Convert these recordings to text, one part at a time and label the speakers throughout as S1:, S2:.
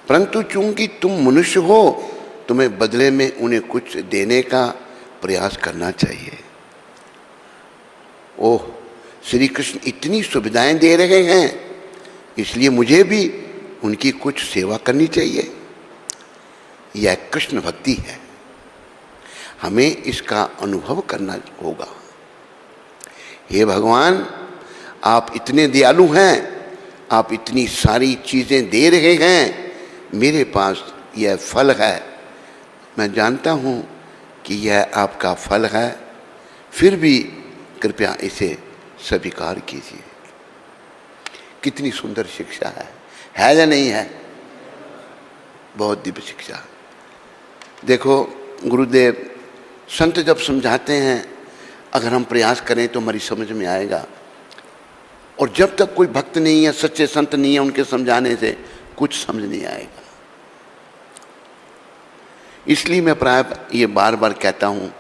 S1: परंतु चूंकि तुम मनुष्य हो, तुम्हें बदले में उन्हें कुछ देने का प्रयास करना चाहिए। ओह, श्री कृष्ण इतनी सुविधाएं दे रहे हैं, इसलिए मुझे भी उनकी कुछ सेवा करनी चाहिए। यह कृष्ण भक्ति है, हमें इसका अनुभव करना होगा। हे भगवान, आप इतने दयालु हैं, आप इतनी सारी चीज़ें दे रहे हैं, मेरे पास यह फल है, मैं जानता हूँ कि यह आपका फल है, फिर भी कृपया इसे स्वीकार कीजिए। कितनी सुंदर शिक्षा है या नहीं है? बहुत दिव्य शिक्षा। देखो गुरुदेव संत जब समझाते हैं, अगर हम प्रयास करें तो हमारी समझ में आएगा, और जब तक कोई भक्त नहीं है, सच्चे संत नहीं है, उनके समझाने से कुछ समझ नहीं आएगा। इसलिए मैं प्राय ये बार बार कहता हूँ,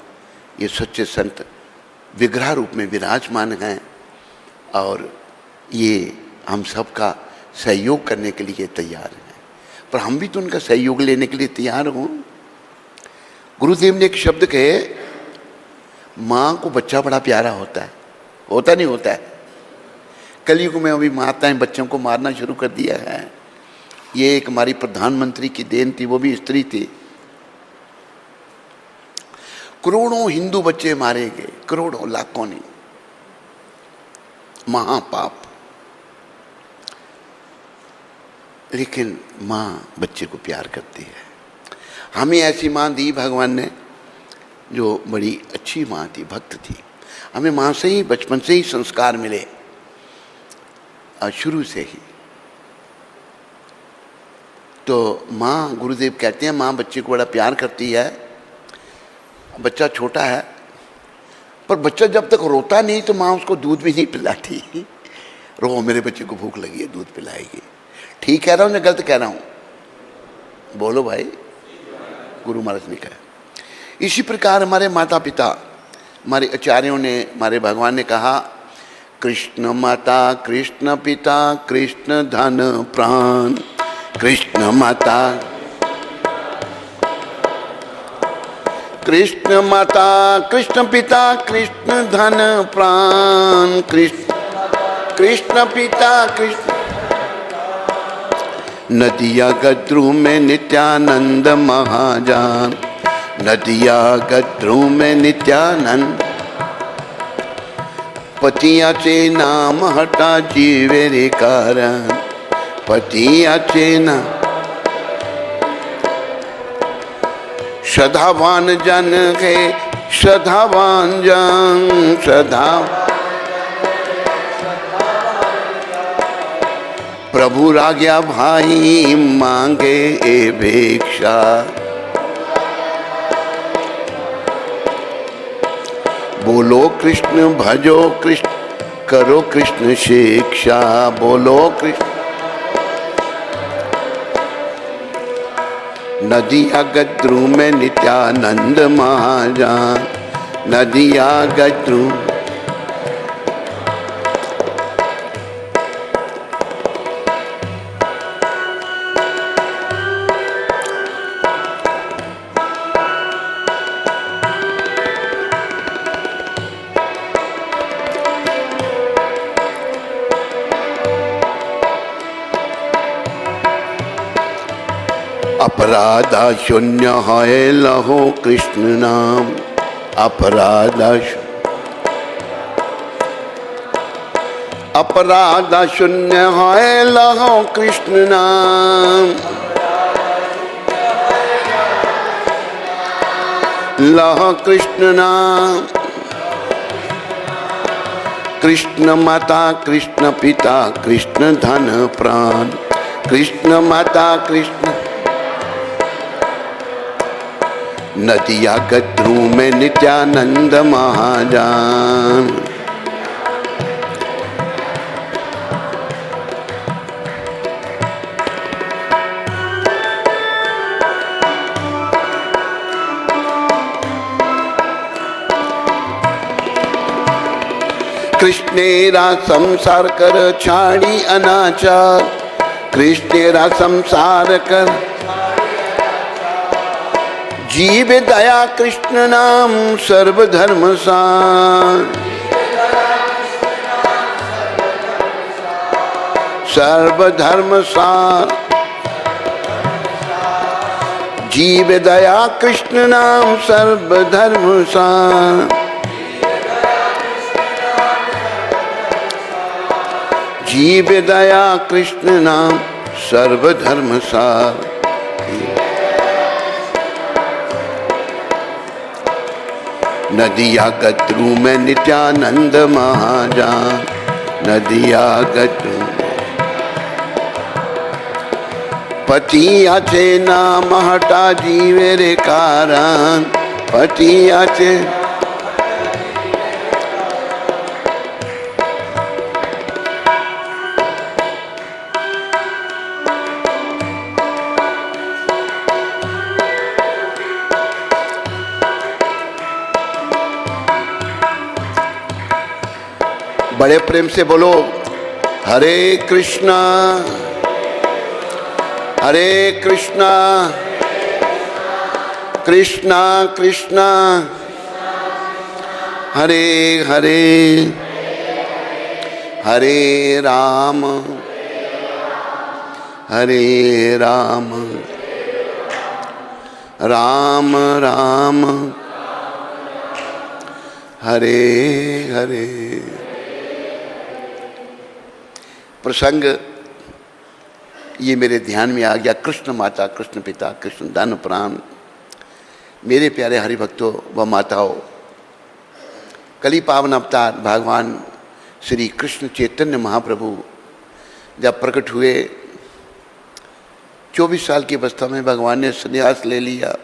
S1: ये सच्चे संत विग्रह रूप में विराजमान हैं और ये हम सबका सहयोग करने के लिए तैयार हैं, पर हम भी तो उनका सहयोग लेने के लिए तैयार हों। गुरुदेव ने एक शब्द कहे, माँ को बच्चा बड़ा प्यारा होता है, होता नहीं होता है? कलयुग में अभी माताएं बच्चों को मारना शुरू कर दिया है। ये एक हमारी प्रधानमंत्री की देन थी, वो भी स्त्री थी। करोड़ों हिंदू बच्चे मारे गए, करोड़ों, लाखों नहीं, महापाप। लेकिन माँ बच्चे को प्यार करती है। हमें ऐसी माँ दी भगवान ने जो बड़ी अच्छी माँ थी, भक्त थी। हमें माँ से ही, बचपन से ही संस्कार मिले, शुरू से ही। तो माँ, गुरुदेव कहते हैं, माँ बच्चे को बड़ा प्यार करती है। बच्चा छोटा है, पर बच्चा जब तक रोता नहीं तो माँ उसको दूध भी नहीं पिलाती। रो, मेरे बच्चे को भूख लगी है, दूध पिलाएगी। ठीक कह रहा हूँ या गलत कह रहा हूँ? बोलो भाई। गुरु महाराज ने कहा। इसी प्रकार हमारे माता पिता, हमारे आचार्यों ने, हमारे भगवान ने कहा, कृष्ण माता, कृष्ण पिता, कृष्ण धन प्राण। कृष्ण माता, कृष्ण माता, कृष्ण पिता, कृष्ण धन प्राण। कृष्ण पिता, कृष्ण। नदिया गद्रू में नित्यानंद महाजान। नदिया गद्रू में नित्यानंद। पतियाचे नाम हटा जीवे रे कारण। पतियाचे नाम। श्रद्धावान जन है, श्रद्धावान जन, श्रद्धा। प्रभु राग्या भाई मांगे ए भिक्षा। बोलो कृष्ण भजो कृष्ण, करो कृष्ण शिक्षा। बोलो कृष्ण। नदिया गद्रू में नित्यानंद महाजान। नदिया गद्रू। अपराधा शून्य है लहो कृष्ण नाम। अपराधा शून्य है लहो कृष्ण नाम। लहो कृष्ण नाम। कृष्ण माता, कृष्ण पिता, कृष्ण धन प्राण। कृष्ण माता, कृष्ण। नदिया गद्रू में नित्यानंद महाजान। कृष्णेरा संसार कर छाड़ी अनाचार। कृष्णेरा संसार कर, जीव दया कृष्ण नाम सर्वधर्म सार। सर्वधर्म सार, जीव दया कृष्ण नाम सर्वधर्म सार। जीव दया कृष्ण नाम सर्वधर्म सार। नदिया गत्रु में नित्यानंद महाजान, नदिया गत्रु पति आचे नाम हटा जीवे रे कारण, पति आचे। बड़े प्रेम से बोलो हरे कृष्णा हरे कृष्णा कृष्णा कृष्णा हरे हरे हरे राम राम राम हरे हरे। प्रसंग ये मेरे ध्यान में आ गया। कृष्ण माता, कृष्ण पिता, कृष्ण धन प्राण। मेरे प्यारे हरिभक्तों व माताओं, कली पावन अवतार भगवान श्री कृष्ण चैतन्य महाप्रभु जब प्रकट हुए, 24 साल की अवस्था में भगवान ने संन्यास ले लिया।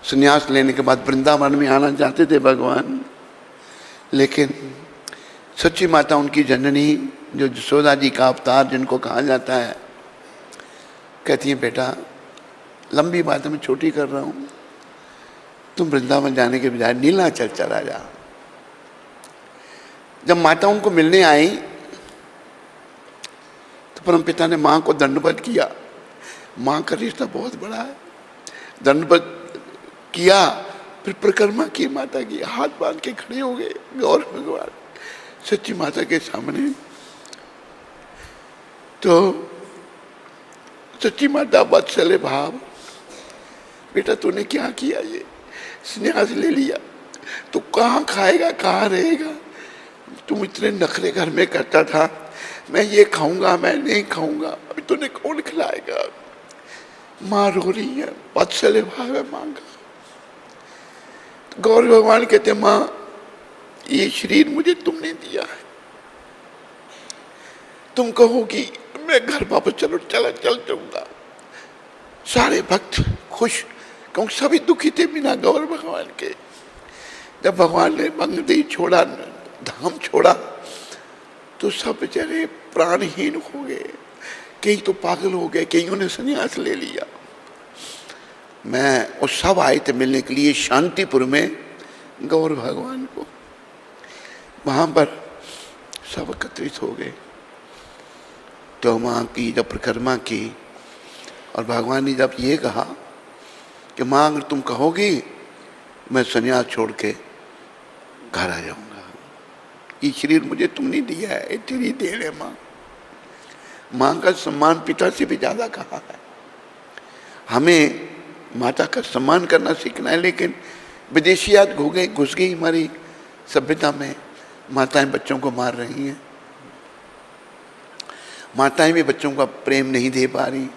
S1: संन्यास लेने के बाद वृंदावन में आना चाहते थे भगवान, लेकिन सच्ची माता उनकी जननी जो यशोदा जी का अवतार जिनको कहा जाता है, कहती है बेटा लंबी बात मैं छोटी कर रहा हूँ, तुम वृंदावन जाने के बजाय नीलाचल चला जा। जब माता उनको मिलने आई तो परमपिता ने माँ को दंडवत किया। माँ का रिश्ता बहुत बड़ा है। दंडवत किया, फिर परिक्रमा की माता की, हाथ बांध के खड़े हो गए गौर भगवान सच्ची माता के सामने। तो सच्ची माता वत्सले भाव, बेटा तूने क्या किया, ये संन्यास ले लिया, तू कहाँ खाएगा कहाँ रहेगा, तुम इतने नखरे घर में करता था, मैं ये खाऊंगा मैं नहीं खाऊंगा, अभी तूने कौन खिलाएगा। माँ रो रही है, वत्सले भाव है माँ का। गौर भगवान कहते माँ ये शरीर मुझे तुमने दिया है, तुम कहोगी मैं घर वापस चलो, चल जाऊंगा। सारे भक्त खुश, क्योंकि सभी दुखी थे बिना गौर भगवान के। जब भगवान ने मंगदेही छोड़ा, धाम छोड़ा, तो सब बेचारे प्राणहीन हो गए, कई तो पागल हो गए, कईयों ने संन्यास ले लिया। मैं उस सब आए थे मिलने के लिए शांतिपुर में गौर भगवान को, वहाँ पर सब एकत्रित हो गए। तो माँ की जब परिक्रमा की और भगवान ने जब ये कहा कि माँ अगर तुम कहोगी मैं संन्यास छोड़ के घर आ जाऊंगा, ये शरीर मुझे तुमने दिया है, ये तेरी देन है माँ। माँ का सम्मान पिता से भी ज़्यादा कहा है। हमें माता का सम्मान करना सीखना है, लेकिन विदेशियात घुस गई हमारी सभ्यता में। माताएं बच्चों को मार रही हैं, माताएं भी बच्चों का प्रेम नहीं दे पा रही,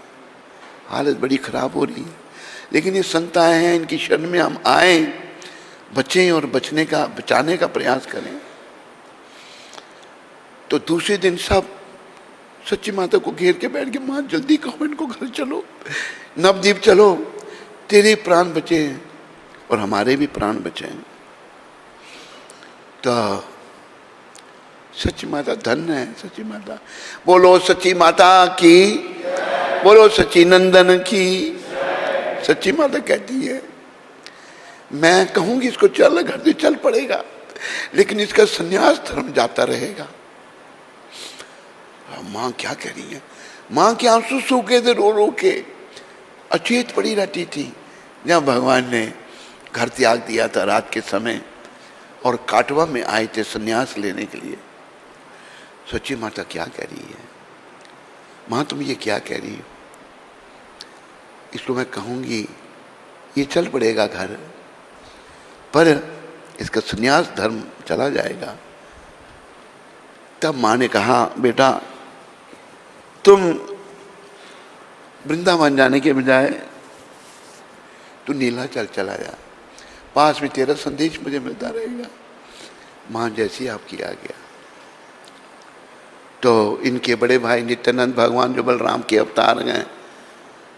S1: हालत बड़ी खराब हो रही है। लेकिन ये संताएं हैं, इनकी शरण में हम आए, बचें और बचाने का प्रयास करें। तो दूसरे दिन सब सच्ची माता को घेर के बैठ के, माँ जल्दी कहो इनको घर चलो, नवदीप चलो, तेरे प्राण बचे हैं और हमारे भी प्राण बचे हैं। तो सच्ची माता धन्य है। सच्ची माता, बोलो सच्ची माता की, बोलो सच्ची नंदन की। सच्ची माता कहती है मैं कहूंगी इसको चल, घर से चल पड़ेगा, लेकिन इसका संन्यास धर्म जाता रहेगा। माँ क्या कह रही है? माँ के आंसू सूखे थे रो रो के, अचेत पड़ी रहती थी। जब भगवान ने घर त्याग दिया था रात के समय और काटवा में आए थे संन्यास लेने के लिए, सच्ची माता क्या कह रही है? माँ तुम ये क्या कह रही हो? इसको मैं कहूंगी ये चल पड़ेगा घर, पर इसका संन्यास धर्म चला जाएगा। तब माँ ने कहा बेटा तुम वृंदावन जाने के बजाय तू नीलाचल चला जा, पास में तेरा संदेश मुझे मिलता रहेगा। माँ जैसी आपकी आ गया। तो इनके बड़े भाई नित्यानंद भगवान जो बलराम के अवतार हैं,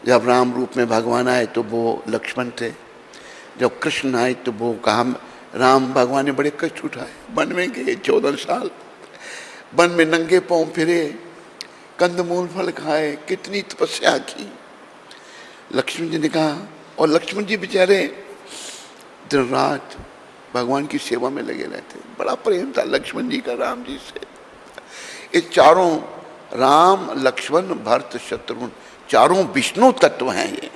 S1: जब राम रूप में भगवान आए तो वो लक्ष्मण थे, जब कृष्ण आए तो वो कहा राम भगवान ने बड़े कष्ट उठाए, वन में गए 14 साल, वन में नंगे पांव फिरे, कंदमूल फल खाए, कितनी तपस्या की। लक्ष्मण जी ने कहा, और लक्ष्मण जी बेचारे दिन रात भगवान की सेवा में लगे रहते, बड़ा प्रेम था लक्ष्मण जी का राम जी से। ये चारों राम लक्ष्मण भरत शत्रुघ्न चारों विष्णु तत्व हैं ये।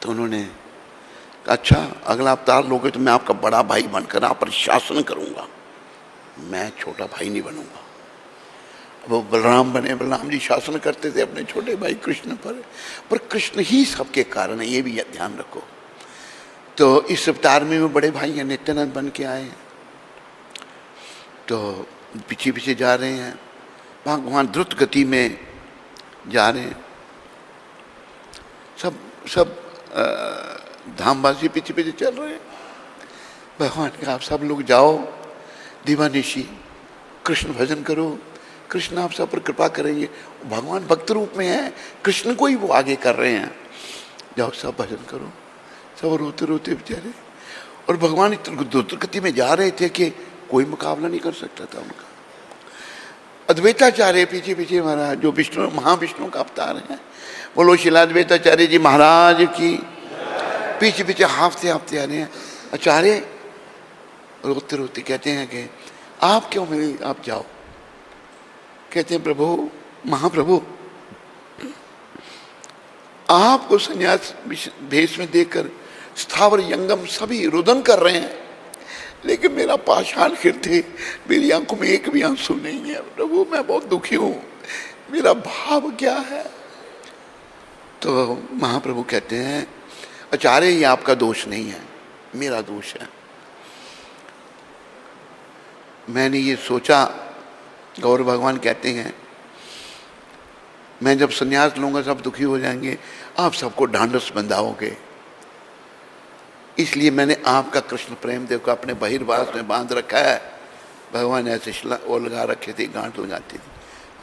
S1: तो उन्होंने अच्छा अगला अवतार लोगे तो मैं आपका बड़ा भाई बनकर आप पर शासन करूंगा, मैं छोटा भाई नहीं बनूंगा। वो बलराम बने, बलराम जी शासन करते थे अपने छोटे भाई कृष्ण पर कृष्ण ही सबके कारण है, ये भी ध्यान रखो। तो इस अवतार में वो बड़े भाई हैं नित्यानंद बन के आए हैं, तो पीछे पीछे जा रहे हैं, भगवान द्रुत गति में जा रहे हैं, सब धामवासी पीछे पीछे चल रहे हैं। भगवान ने कहा आप सब लोग जाओ दीवानिशी कृष्ण भजन करो, कृष्ण आप सब पर कृपा करेंगे। भगवान भक्त रूप में है, कृष्ण को ही वो आगे कर रहे हैं, जाओ सब भजन करो। सब रोते रोते बेचारे, और भगवान इतनी द्रुत गति में जा रहे थे कि कोई मुकाबला नहीं कर सकता था उनका। अद्वैताचार्य पीछे पीछे महाराज जो विष्णु महाविष्णु का अवतार है, बोलो श्रील अद्वैताचार्य जी महाराज की, पीछे पीछे हाफते हाफते आ रहे हैं। आचार्य रोते रोते कहते हैं कि आप क्यों मिले, आप जाओ। कहते हैं प्रभु महाप्रभु आपको संन्यास भेष में देखकर स्थावर यंगम सभी रुदन कर रहे हैं, लेकिन मेरा पाषाण हृदय, मेरी आंखों में एक भी आंसू नहीं है। प्रभु मैं बहुत दुखी हूं, मेरा भाव क्या है? तो महाप्रभु कहते हैं आचार्य ये आपका दोष नहीं है, मेरा दोष है। मैंने ये सोचा, गौर भगवान कहते हैं मैं जब संन्यास लूंगा सब दुखी हो जाएंगे, आप सबको ढांढस बंधाओगे, इसलिए मैंने आपका कृष्ण प्रेम देव को अपने बहिर्वास में बांध रखा है। भगवान ऐसे वो लगा रखे थे, गांठ लगाती थी,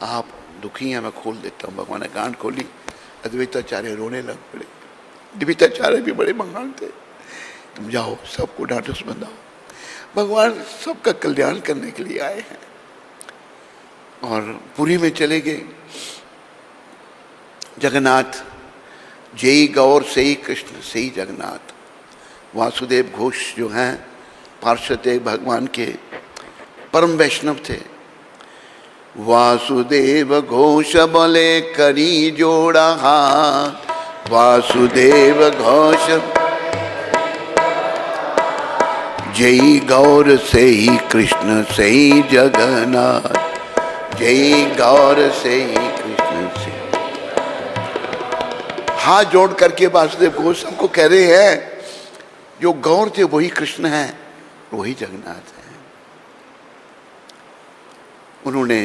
S1: आप दुखी हैं मैं खोल देता हूँ। भगवान ने गांठ खोली, अद्वैताचार्य रोने लग पड़े। द्विताचार्य भी बड़े महान थे, तुम जाओ सबको ढांढस बंधाओ। भगवान सबका कल्याण करने के लिए आए हैं। और पुरी में चले गए। जगन्नाथ जय गौर से ही कृष्ण से ही जगन्नाथ। वासुदेव घोष जो हैं पार्षद भगवान के परम वैष्णव थे। वासुदेव घोष बोले करी जोड़ा हाथ, वासुदेव घोष जय गौर से ही कृष्ण से ही जगन्नाथ, जय गौर से ही कृष्ण से। हाथ जोड़ करके वासुदेव घोष सबको कह रहे हैं जो गौर थे वही कृष्ण हैं, वही जगन्नाथ हैं। उन्होंने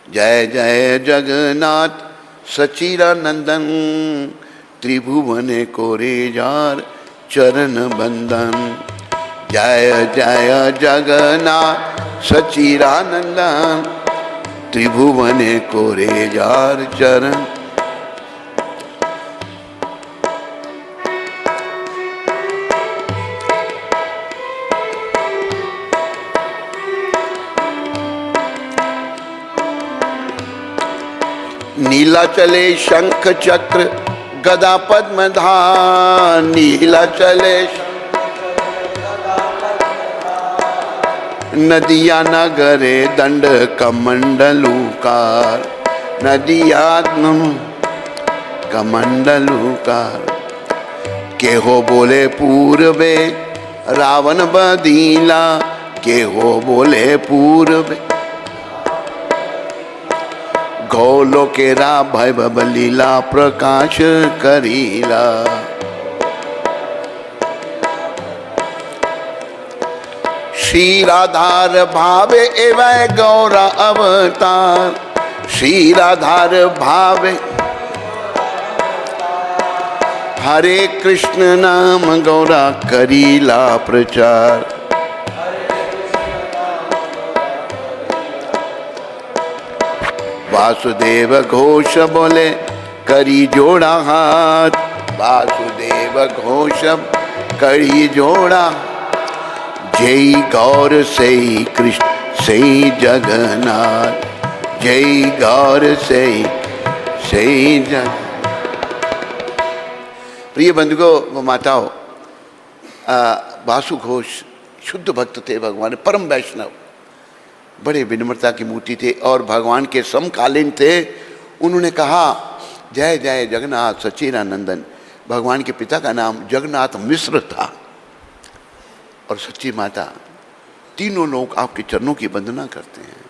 S1: जय जय जगन्नाथ सचिदानंदन, त्रिभुवन कोरे जार चरण बंदन। जय जय जगन्नाथ सचिदानंदन, त्रिभुवन कोरे जार चरण। नीला चले शंख चक्र गदा पद्म धार, नीला चले नदिया नगरे दंड कमंडलूकार, नदिया कमंडलूकार। केहो बोले पूर्वे रावण बदीला, केहो बोले पूर्वे गोलोकेरा भैभव लीला प्रकाश करीला। श्री राधार भावे एवं गौरा अवतार, श्री राधार भावे हरे कृष्ण नाम गौरा करीला प्रचार। वासुदेव घोष बोले करी जोड़ा हाथ, वासुदेव घोष करी जोड़ा। जय गौर से कृष्ण से जगन्नाथ, जय गौर से जगन्नाथ। प्रिय बंधुओं व माताओं, वासु घोष शुद्ध भक्त थे भगवान, परम वैष्णव, बड़े विनम्रता की मूर्ति थे और भगवान के समकालीन थे। उन्होंने कहा जय जय जगन्नाथ सच्चिदानंदन। भगवान के पिता का नाम जगन्नाथ मिश्र था और सच्ची माता, तीनों लोग आपके चरणों की वंदना करते हैं।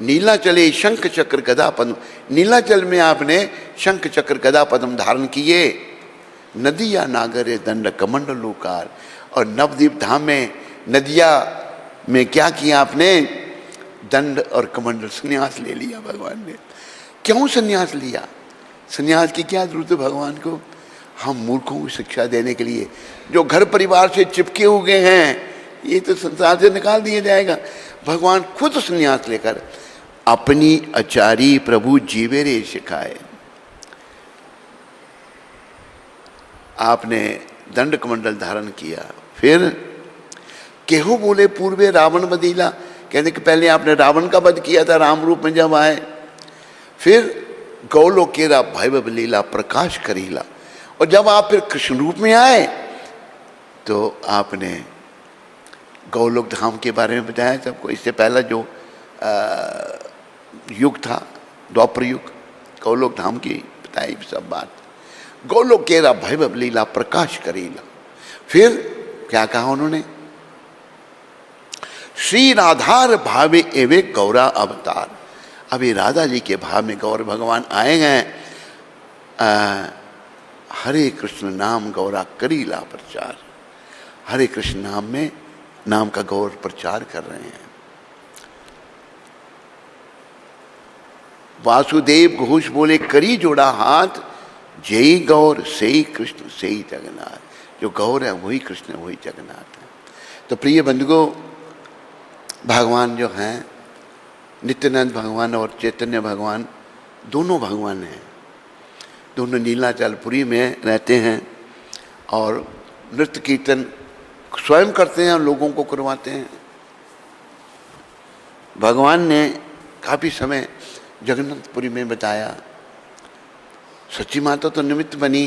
S1: नीलाचले शंख चक्र गदा पद्म, नीलाचल में आपने शंख चक्र गदा पद्म धारण किए। नदिया नागरे दंड कमंडलूकार, और नवद्वीप धाम में नदिया में क्या किया आपने? दंड और कमंडल, संन्यास ले लिया भगवान ने। क्यों संन्यास लिया? संन्यास की क्या जरूरत है भगवान को? हम मूर्खों को शिक्षा देने के लिए, जो घर परिवार से चिपके हुए हैं, ये तो संसार से निकाल दिया जाएगा। भगवान खुद संन्यास लेकर अपनी आचारी प्रभु जीवेरे सिखाए। आपने दंड कमंडल धारण किया। फिर केहो बोले पूर्वे रावण बदीला, कहने के पहले आपने रावण का वध किया था राम रूप में जब आए। फिर गौलोकेरा भैभव लीला प्रकाश करीला, और जब आप फिर कृष्ण रूप में आए तो आपने गौलोक धाम के बारे में बताया सबको। इससे पहला जो युग था द्वापर युग, गौलोक धाम की बताई सब बात। गौलोकेरा भैभव लीला प्रकाश करीला। फिर क्या कहा उन्होंने? श्री राधार भावे एवे गौरा अवतार। अभी राधा जी के भाव में गौर भगवान आए हैं। हरे कृष्ण नाम गौरा करीला प्रचार, हरे कृष्ण नाम में नाम का गौर प्रचार कर रहे हैं। वासुदेव घोष बोले करी जोड़ा हाथ, जय गौर से ही कृष्ण से ही जगन्नाथ। जो गौर है वही कृष्ण है, वही जगन्नाथ है। तो प्रिय बंधुओं, भगवान जो हैं नित्यानंद भगवान और चैतन्य भगवान, दोनों भगवान हैं। दोनों नीलाचलपुरी में रहते हैं और नृत्य कीर्तन स्वयं करते हैं और लोगों को करवाते हैं। भगवान ने काफ़ी समय जगन्नाथपुरी में बताया। सच्ची माता तो निमित्त बनी,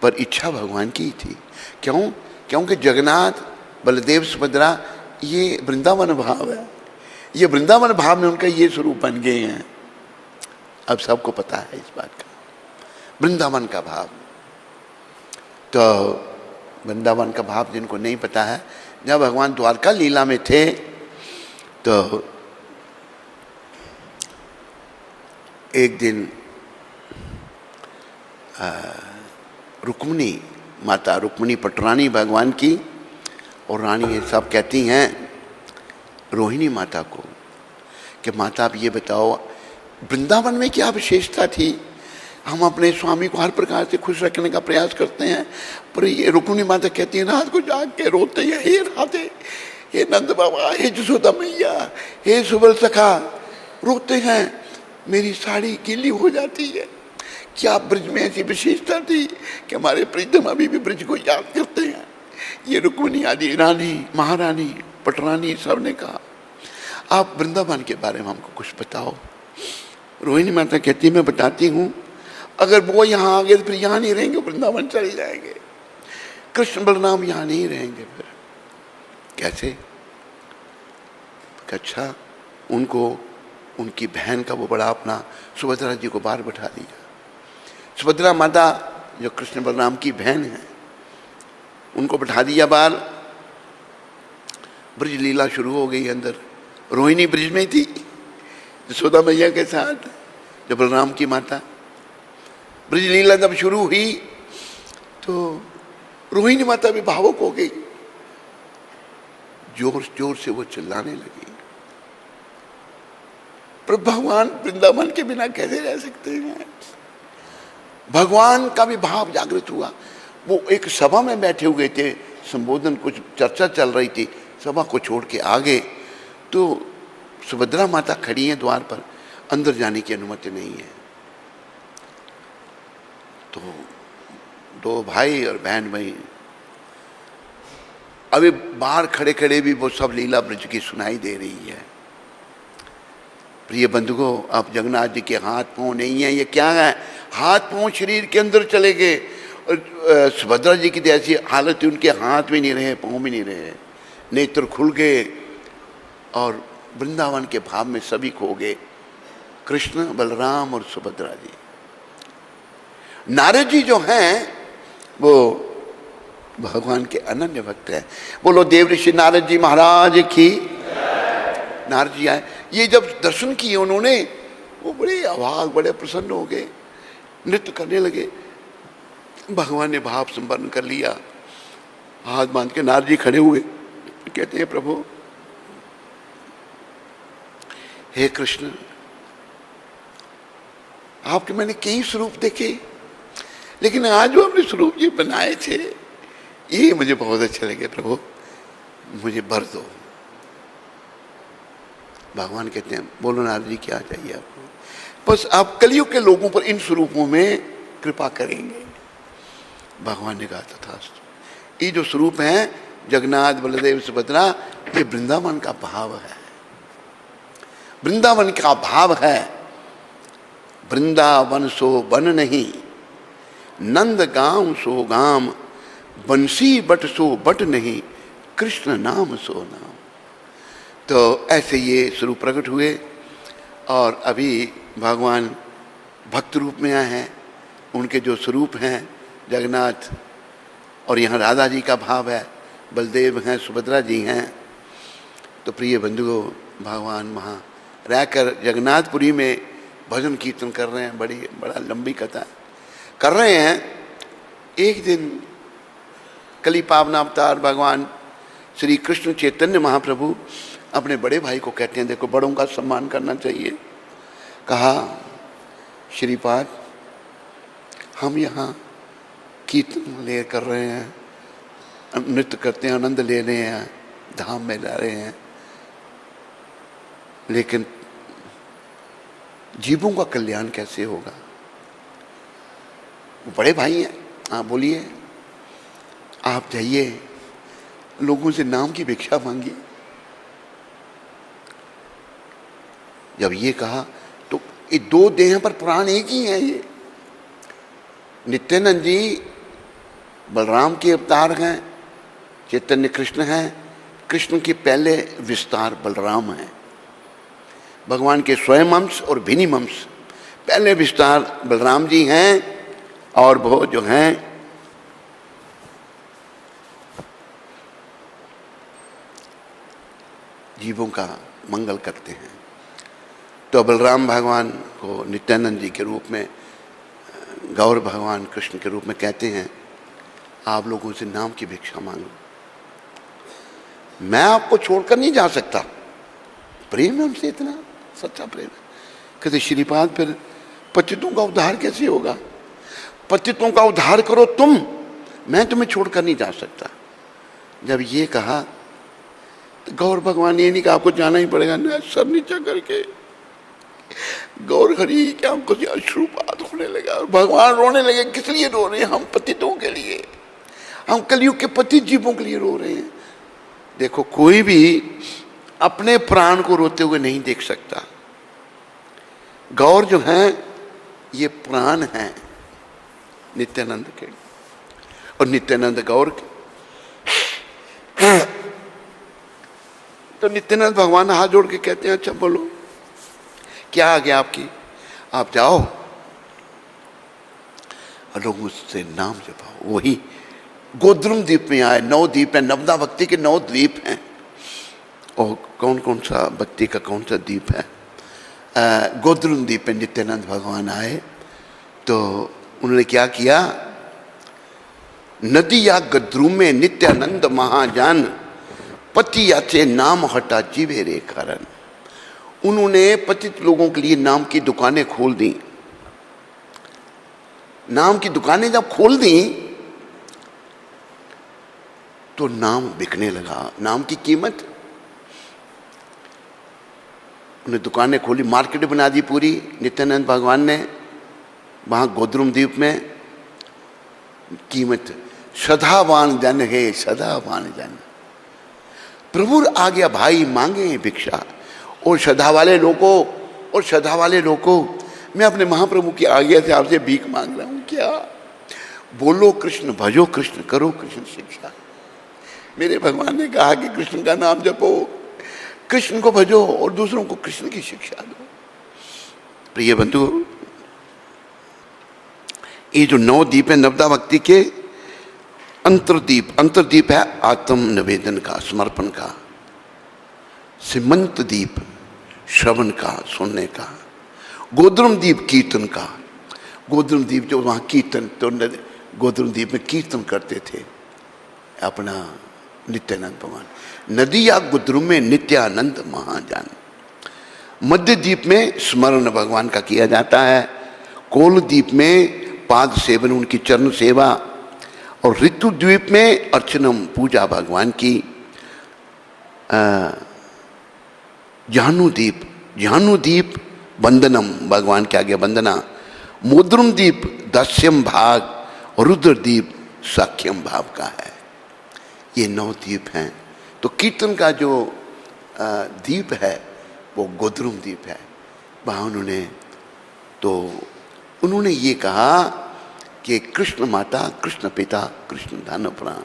S1: पर इच्छा भगवान की थी। क्यों? क्योंकि जगन्नाथ, बलदेव, सुभद्रा ये वृंदावन भाव है। ये वृंदावन भाव में उनका ये स्वरूप बन गए हैं। अब सबको पता है इस बात का, वृंदावन का भाव। तो वृंदावन का भाव जिनको नहीं पता है, जब भगवान द्वारका लीला में थे तो एक दिन रुक्मिणी माता, रुक्मिणी पटरानी भगवान की, और रानी ये सब कहती हैं रोहिणी माता को कि माता आप ये बताओ वृंदावन में क्या विशेषता थी? हम अपने स्वामी को हर प्रकार से खुश रखने का प्रयास करते हैं, पर ये रुक्मिणी माता कहती है रात को जाग के रोते हैं, हे राधे, हे नंद बाबा, हे जसोदा मैया, हे सुबल सखा, रोते हैं, मेरी साड़ी गीली हो जाती है। क्या ब्रज में ऐसी विशेषता थी कि हमारे प्रीतम अभी भी ब्रज को याद करते हैं? ये रुक्मिणी आदि रानी, महारानी, पटरानी सब ने कहा आप वृंदावन के बारे में हमको कुछ बताओ। रोहिणी माता कहती है मैं बताती हूँ, अगर वो यहाँ आ गए तो फिर यहाँ नहीं रहेंगे, वृंदावन चले जाएंगे। कृष्ण बलराम यहाँ नहीं रहेंगे। फिर कैसे? कि अच्छा, उनको उनकी बहन का वो बड़ा अपना सुभद्रा जी को बाहर बैठा दिया। सुभद्रा माता जो कृष्ण बलराम की बहन है, उनको बैठा दिया बाहर। ब्रज लीला शुरू हो गई अंदर। रोहिणी ब्रज में थी यशोदा मैया के साथ, जो बलराम की माता। ब्रज लीला जब शुरू हुई तो रोहिणी माता भी भावुक हो गई, जोर जोर से वो चिल्लाने लगी, पर भगवान वृंदावन के बिना कैसे रह सकते हैं। भगवान का भी भाव जागृत हुआ। वो एक सभा में बैठे हुए थे, संबोधन कुछ चर्चा चल रही थी, सभा को छोड़ के आगे तो सुभद्रा माता खड़ी है द्वार पर, अंदर जाने की अनुमति नहीं है। तो दो भाई और बहन भाई अभी बाहर खड़े खड़े भी वो सब लीला ब्रज की सुनाई दे रही है। प्रिय बंधुओं, अब जगन्नाथ जी के हाथ पांव नहीं है, ये क्या है, हाथ पांव शरीर के अंदर चले गए। और सुभद्रा जी की ऐसी हालत, उनके हाथ भी नहीं रहे, पांव भी नहीं रहे, नेत्र खुल गए और वृंदावन के भाव में सभी खो गए, कृष्ण, बलराम और सुभद्रा जी। नारद जी जो हैं वो भगवान के अनन्य भक्त हैं। बोलो देव ऋषि नारद जी महाराज की। नारद जी आए, ये जब दर्शन किए उन्होंने, वो बड़े अभाग, बड़े प्रसन्न हो गए, नृत्य करने लगे। भगवान ने भाव संपन्न कर लिया, हाथ बांध के नारद जी खड़े हुए, कहते हैं प्रभु, हे कृष्ण, आपके मैंने कई स्वरूप देखे, लेकिन आज जो आपने स्वरूप जी बनाए थे ये मुझे बहुत अच्छे लगे। प्रभु मुझे वर दो। भगवान कहते हैं, बोलो नारद जी क्या चाहिए आपको, बस आप कलियुग के लोगों पर इन स्वरूपों में कृपा करेंगे। भगवान ने कहा तथास्तु। ये जो स्वरूप हैं जगन्नाथ, बलदेव, सुभद्रा, ये वृंदावन का भाव है, वृंदावन का भाव है। वृंदावन सो वन नहीं, नंद गांव सो गाम, बंसी बट सो बट नहीं, कृष्ण नाम सो नाम। तो ऐसे ये स्वरूप प्रकट हुए और अभी भगवान भक्त रूप में आए हैं। उनके जो स्वरूप हैं जगन्नाथ, और यहाँ राधा जी का भाव है, बलदेव हैं, सुभद्रा जी हैं। तो प्रिय बंधुओं, भगवान वहाँ रहकर जगन्नाथपुरी में भजन कीर्तन कर रहे हैं, बड़ा लंबी कथा कर रहे हैं। एक दिन कली पावन अवतार भगवान श्री कृष्ण चैतन्य महाप्रभु अपने बड़े भाई को कहते हैं, देखो बड़ों का सम्मान करना चाहिए। कहा, श्रीपाद, हम यहाँ कीर्तन ले कर रहे हैं, नृत्य करते हैं, आनंद ले रहे हैं, धाम में जा रहे हैं, लेकिन जीवों का कल्याण कैसे होगा। वो बड़े भाई हैं, हाँ बोलिए, आप जाइए लोगों से नाम की भिक्षा मांगिए। जब ये कहा तो ये दो देह पर प्राण एक ही हैं। ये नित्यानंद जी बलराम के अवतार हैं, चैतन्य कृष्ण हैं। कृष्ण के पहले विस्तार बलराम हैं, भगवान के स्वयं अंश और भिन्नी अंश। पहले विस्तार बलराम जी हैं और वो जो हैं जीवों का मंगल करते हैं। तो बलराम भगवान को नित्यानंद जी के रूप में, गौर भगवान कृष्ण के रूप में कहते हैं, आप लोगों से नाम की भिक्षा मांगो, मैं आपको छोड़कर नहीं जा सकता। प्रेम है उनसे, इतना सच्चा प्रेम है। कहते श्रीपाद, फिर पतितों का उद्धार कैसे होगा, पतितों का उद्धार करो तुम, मैं तुम्हें छोड़कर नहीं जा सकता। जब ये कहा तो गौर भगवान ये नहीं कहा आपको जाना ही पड़ेगा, ना सर नीचा करके गौर हरी क्या हमको अश्रुपात होने लगा और भगवान रोने लगे। किस लिए रो रहे हैं, हम पतितों के लिए, हम कलयुग के पतित जीवों के लिए रो रहे हैं। देखो कोई भी अपने प्राण को रोते हुए नहीं देख सकता। गौर जो हैं ये प्राण हैं नित्यानंद के, और नित्यानंद गौर के। तो नित्यानंद भगवान हाथ जोड़ के कहते हैं अच्छा बोलो क्या आ गया आपकी, आप जाओ और लोग उससे नाम जपाओ। वही गोद्रुम द्वीप में आए, 9 द्वीप है, नवदा भक्ति के 9 द्वीप हैं। और कौन कौन सा भक्ति का कौन सा द्वीप है? गोद्रुम द्वीप में नित्यानंद भगवान आए तो उन्होंने क्या किया, नदी या गद्रुम में नित्यानंद महाजान पति याचे नाम हटा जीवे रे कारण। उन्होंने पतित लोगों के लिए नाम की दुकानें खोल दी। नाम की दुकानें जब खोल दी तो नाम बिकने लगा, नाम की कीमत। उन्हें दुकानें खोली, मार्केट बना दी पूरी नित्यानंद भगवान ने वहां गोद्रुम द्वीप में। कीमत सदावान जन है, सदावान जन। प्रभु आ गया भाई, मांगे भिक्षा। और श्रद्धा वाले लोगों मैं अपने महाप्रभु की आज्ञा से आपसे भीख मांग रहा हूं। क्या? बोलो कृष्ण, भजो कृष्ण, करो कृष्ण शिक्षा। मेरे भगवान ने कहा कि कृष्ण का नाम जपो, कृष्ण को भजो और दूसरों को कृष्ण की शिक्षा दो। प्रिय बंधु, ये जो 9 द्वीप है नवदा भक्ति के, अंतरदीप है आत्म निवेदन का, समर्पण का। सीमंत द्वीप श्रवण का, सुनने का। गोद्रुम द्वीप कीर्तन का। गोद्रुम द्वीप जो वहाँ कीर्तन, तो गोद्रुम द्वीप में कीर्तन करते थे अपना नित्यानंद भगवान। नदी या गोद्रुम में नित्यानंद महाजान। मध्य द्वीप में स्मरण भगवान का किया जाता है। कोल द्वीप में पाद सेवन, उनकी चरण सेवा। और ऋतु द्वीप में अर्चनम, पूजा भगवान की। जानु द्वीप वंदनम, भगवान के आगे वंदना। मोद्रुम द्वीप दास्यम भाग और रुद्र द्वीप साख्यम भाव का है। ये 9 द्वीप हैं। तो कीर्तन का जो द्वीप है वो गोद्रुम द्वीप है। वहाँ उन्होंने ये कहा कि कृष्ण माता, कृष्ण पिता, कृष्ण धन प्राण।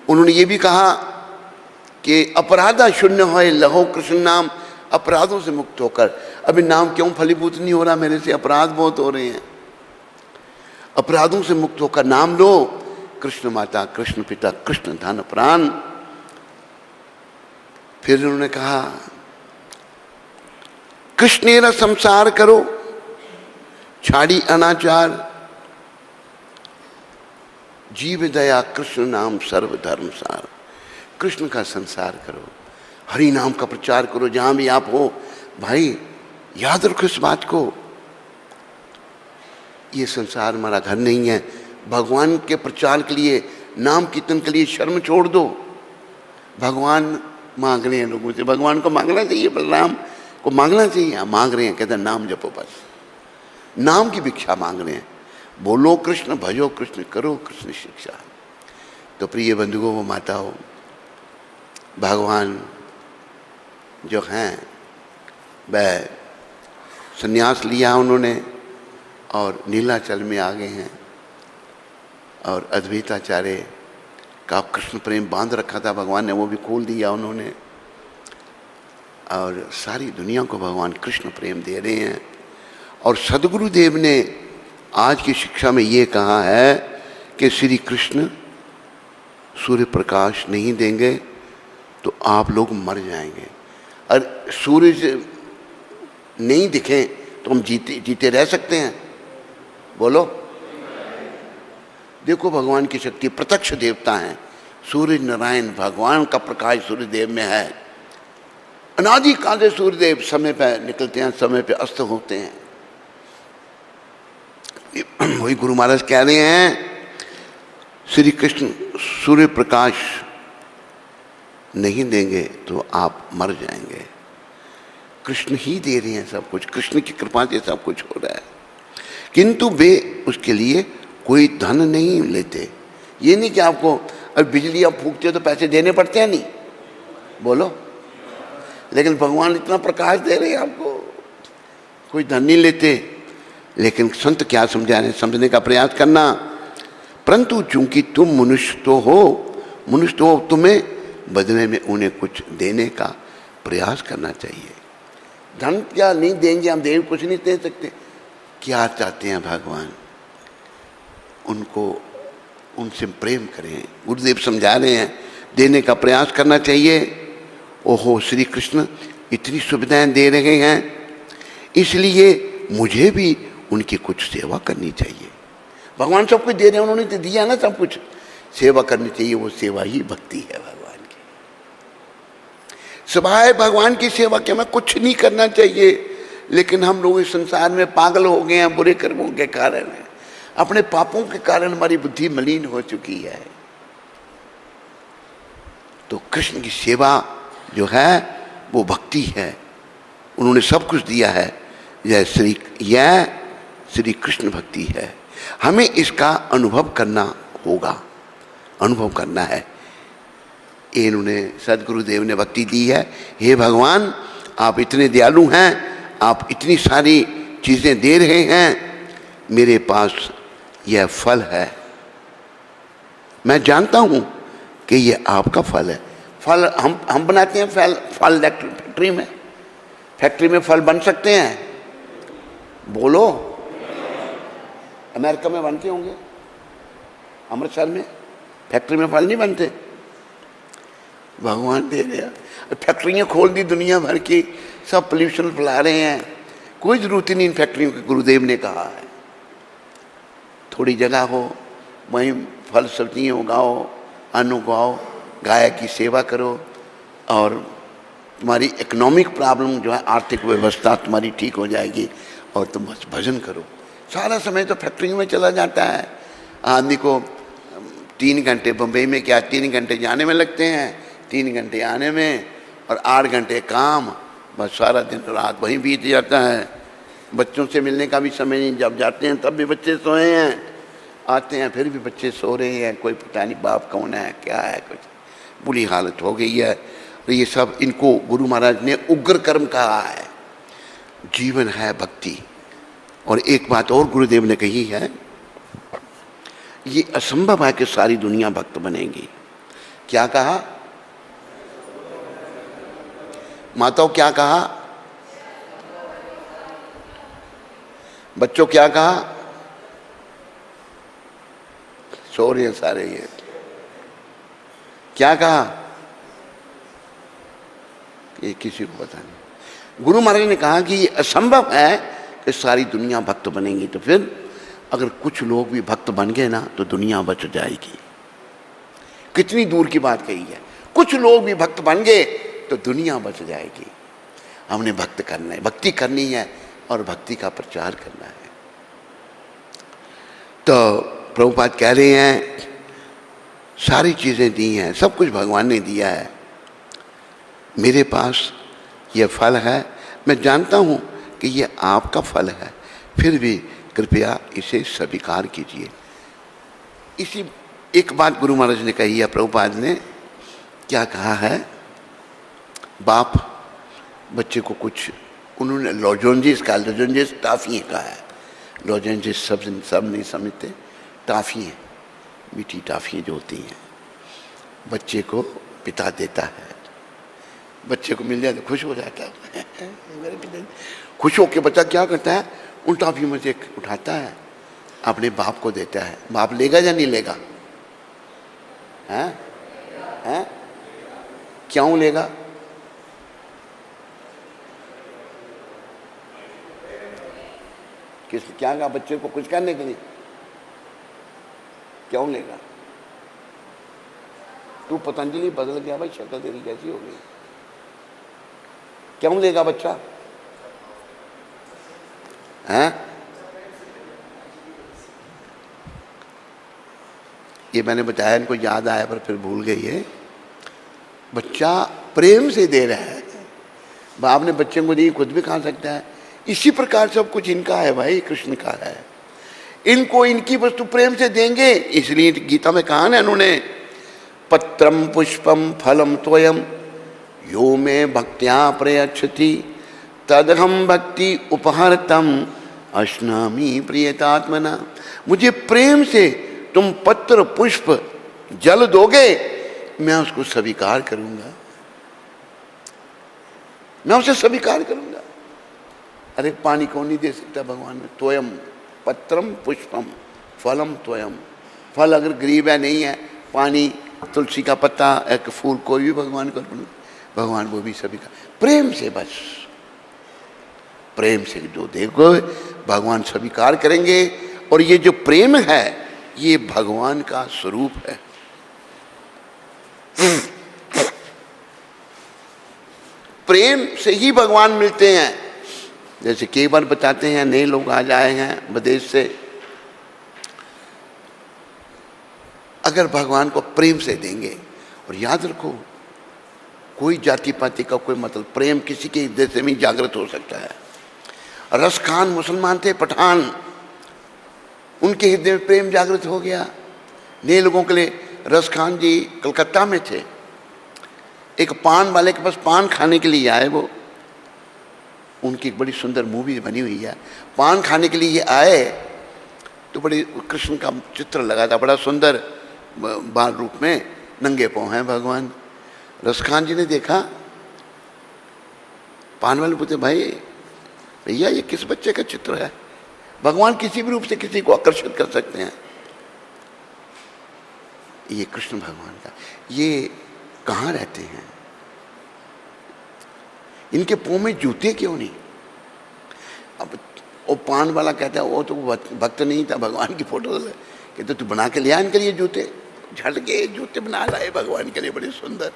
S1: उन्होंने ये भी कहा कि अपराधा शून्य होए लहो कृष्ण नाम। अपराधों से मुक्त होकर, अभी नाम क्यों फलीभूत नहीं हो रहा मेरे से? अपराध बहुत हो रहे हैं। अपराधों से मुक्त होकर नाम लो, कृष्ण माता, कृष्ण पिता, कृष्ण धन प्राण। फिर उन्होंने कहा कृष्णेरा संसार करो, छाड़ी अनाचार। जीव दया कृष्ण नाम सर्व धर्म सार। कृष्ण का संसार करो, हरि नाम का प्रचार करो जहां भी आप हो। भाई याद रखो इस बात को, ये संसार हमारा घर नहीं है। भगवान के प्रचार के लिए, नाम कीर्तन के लिए शर्म छोड़ दो। भगवान मांग रहे हैं लोगों से, भगवान को मांगना चाहिए, बलराम को मांगना चाहिए। मांग रहे हैं, कहते हैं नाम जपो, बस नाम की भिक्षा मांग रहे हैं। बोलो कृष्ण, भजो कृष्ण, करो कृष्ण शिक्षा। तो प्रिय बंधुओं, वो माताओं, भगवान जो हैं वह संन्यास लिया उन्होंने और नीलाचल में आ गए हैं। और अद्वैताचार्य का कृष्ण प्रेम बांध रखा था भगवान ने, वो भी खोल दिया उन्होंने। और सारी दुनिया को भगवान कृष्ण प्रेम दे रहे हैं। और सदगुरुदेव ने आज की शिक्षा में ये कहा है कि श्री कृष्ण सूर्य प्रकाश नहीं देंगे तो आप लोग मर जाएंगे। और सूर्य नहीं दिखे तो हम जीते रह सकते हैं? बोलो। देखो भगवान की शक्ति, प्रत्यक्ष देवता हैं। सूर्य नारायण भगवान का प्रकाश सूर्यदेव में है। अनादि काल से सूर्यदेव समय पे निकलते हैं, समय पे अस्त होते हैं। वही गुरु महाराज कह रहे हैं, श्री कृष्ण सूर्य प्रकाश नहीं देंगे तो आप मर जाएंगे। कृष्ण ही दे रहे हैं सब कुछ, कृष्ण की कृपा से सब कुछ हो रहा है। किंतु वे उसके लिए कोई धन नहीं लेते। ये नहीं कि आपको अब बिजली आप फूकते हो तो पैसे देने पड़ते हैं, नहीं, बोलो। लेकिन भगवान इतना प्रकाश दे रहे हैं आपको, कोई धन नहीं लेते। लेकिन संत क्या समझा रहे हैं, समझने का प्रयास करना। परंतु चूंकि तुम मनुष्य तो हो, तुम्हें बदले में उन्हें कुछ देने का प्रयास करना चाहिए। धन क्या नहीं देंगे हम, देव कुछ नहीं दे सकते। क्या चाहते हैं भगवान, उनको उनसे प्रेम करें। गुरुदेव समझा रहे हैं देने का प्रयास करना चाहिए। ओहो, श्री कृष्ण इतनी सुविधाएं दे रहे हैं, इसलिए मुझे भी उनकी कुछ सेवा करनी चाहिए। भगवान सब कुछ दे रहे हैं, उन्होंने तो दिया ना सब कुछ, सेवा करनी चाहिए। वो सेवा ही भक्ति है भगवान की। सिवाय भगवान की सेवा के हमें कुछ नहीं करना चाहिए। लेकिन हम लोग इस संसार में पागल हो गए हैं, बुरे कर्मों के कारण, अपने पापों के कारण हमारी बुद्धि मलिन हो चुकी है। तो कृष्ण की सेवा जो है वो भक्ति है। उन्होंने सब कुछ दिया है, यह श्री कृष्ण भक्ति है। हमें इसका अनुभव करना होगा, अनुभव करना है। इन्होंने सदगुरुदेव ने भक्ति दी है। हे भगवान, आप इतने दयालु हैं, आप इतनी सारी चीज़ें दे रहे हैं, मेरे पास यह फल है। मैं जानता हूँ कि यह आपका फल है। फल हम बनाते हैं, फल फैक्ट्री में, फल बन सकते हैं? बोलो। अमेरिका में बनते होंगे, अमृतसर में फैक्ट्री में फल नहीं बनते। भगवान दे रहे हैं। फैक्ट्रियाँ खोल दी दुनिया भर की, सब पोल्यूशन फैला रहे हैं। कोई ज़रूरत नहीं इन फैक्ट्रियों की। गुरुदेव ने कहा है थोड़ी जगह हो, वहीं फल सब्जियाँ उगाओ, अन्न उगाओ, गाय की सेवा करो, और तुम्हारी इकोनॉमिक प्रॉब्लम जो है, आर्थिक व्यवस्था तुम्हारी ठीक हो जाएगी, और तुम बस भजन करो। सारा समय तो फैक्ट्री में चला जाता है। आदमी को 3 घंटे, बम्बई में क्या 3 घंटे जाने में लगते हैं, 3 घंटे आने में, और 8 घंटे काम, बस सारा दिन रात वहीं बीत जाता है। बच्चों से मिलने का भी समय नहीं, जब जाते हैं तब भी बच्चे सोए हैं, आते हैं फिर भी बच्चे सो रहे हैं, कोई पता नहीं बाप कौन है क्या है, कुछ बुरी हालत हो गई है। और ये सब इनको गुरु महाराज ने उग्र कर्म कहा है। जीवन है भक्ति। और एक बात और गुरुदेव ने कही है, ये असंभव है कि सारी दुनिया भक्त बनेगी। क्या कहा माताओं, क्या कहा बच्चों, क्या कहा? सो रहे हैं सारे। ये क्या कहा ये किसी को पता नहीं। गुरु महाराज ने कहा कि ये असंभव है कि सारी दुनिया भक्त बनेगी। तो फिर अगर कुछ लोग भी भक्त बन गए ना तो दुनिया बच जाएगी। कितनी दूर की बात कही है। कुछ लोग भी भक्त बन गए तो दुनिया बच जाएगी। हमने भक्त करना है, भक्ति करनी है और भक्ति का प्रचार करना है। तो प्रभुपाद कह रहे हैं सारी चीज़ें दी हैं, सब कुछ भगवान ने दिया है। मेरे पास ये फल है, मैं जानता हूँ कि ये आपका फल है, फिर भी कृपया इसे स्वीकार कीजिए। इसी एक बात गुरु महाराज ने कही है, प्रभुपाद ने क्या कहा है, बाप बच्चे को कुछ, उन्होंने लॉजेंजेस कहा, लॉजेंजेस टाफी का है। लॉजेंजेस सब नहीं समझते, टाफी है, मीठी टाफी जो होती हैं, बच्चे को पिता देता है। बच्चे को मिल जाए तो खुश हो जाता है। मेरे पिता खुश होकर बच्चा क्या करता है, उन टाफियों में से उठाता है, अपने बाप को देता है। बाप लेगा या नहीं लेगा? हैं हैं क्यों लेगा? किस क्या कहा, बच्चे को कुछ करने के लिए क्यों लेगा? तू पतंजलि बदल गया भाई, शक्ल तेरी कैसी हो गई, क्यों लेगा बच्चा? हैं? ये मैंने बताया, इनको याद आया पर फिर भूल गई है। बच्चा प्रेम से दे रहा है, बाप ने बच्चे को दी, खुद भी खा सकता है। इसी प्रकार सब कुछ इनका है भाई, कृष्ण का है। इनको इनकी वस्तु प्रेम से देंगे, इसलिए गीता में कहा ना इन्होंने, पत्रम पुष्पम फलम त्वयम यो में भक्त्या प्रयच्छति तदहम भक्ति उपहरतम अश्नामी प्रियतात्मना। मुझे प्रेम से तुम पत्र पुष्प जल दोगे मैं उसको स्वीकार करूंगा, मैं उसे स्वीकार करूंगा। अरे पानी कौन नहीं दे सकता भगवान में? त्वयम पत्रम पुष्पम फलम त्वयम। फल अगर गरीब है, नहीं है, पानी, तुलसी का पत्ता, एक फूल, कोई भी भगवान को अर्पण, भगवान वो भी स्वीकार, प्रेम से, बस प्रेम से जो देखो भगवान स्वीकार करेंगे। और ये जो प्रेम है ये भगवान का स्वरूप है। प्रेम से ही भगवान मिलते हैं। जैसे कई बार बताते हैं, नए लोग आ जाए हैं विदेश से, अगर भगवान को प्रेम से देंगे, और याद रखो कोई जाति पाति का कोई मतलब, प्रेम किसी के हृदय से भी जागृत हो सकता है। रस खान मुसलमान थे, पठान, उनके हृदय में प्रेम जागृत हो गया। नए लोगों के लिए रस खान जी कलकत्ता में थे, एक पान वाले के पास पान खाने के लिए आए। वो उनकी एक बड़ी सुंदर मूवी बनी हुई है, पान खाने के लिए ये आए तो बड़ी कृष्ण का चित्र लगा था, बड़ा सुंदर बाल रूप में, नंगे पांव हैं भगवान। रसखान जी ने देखा, पान वाले पूछे, भाई भैया ये किस बच्चे का चित्र है? भगवान किसी भी रूप से किसी को आकर्षित कर सकते हैं। ये कृष्ण भगवान का, ये कहाँ रहते हैं? इनके पांव में जूते क्यों नहीं? अब वो पान वाला कहता है वो तो भक्त नहीं था, भगवान की फोटो कहते तू बना के ले आ इनके लिए जूते। झट के जूते बना लाए भगवान के लिए, बड़े सुंदर।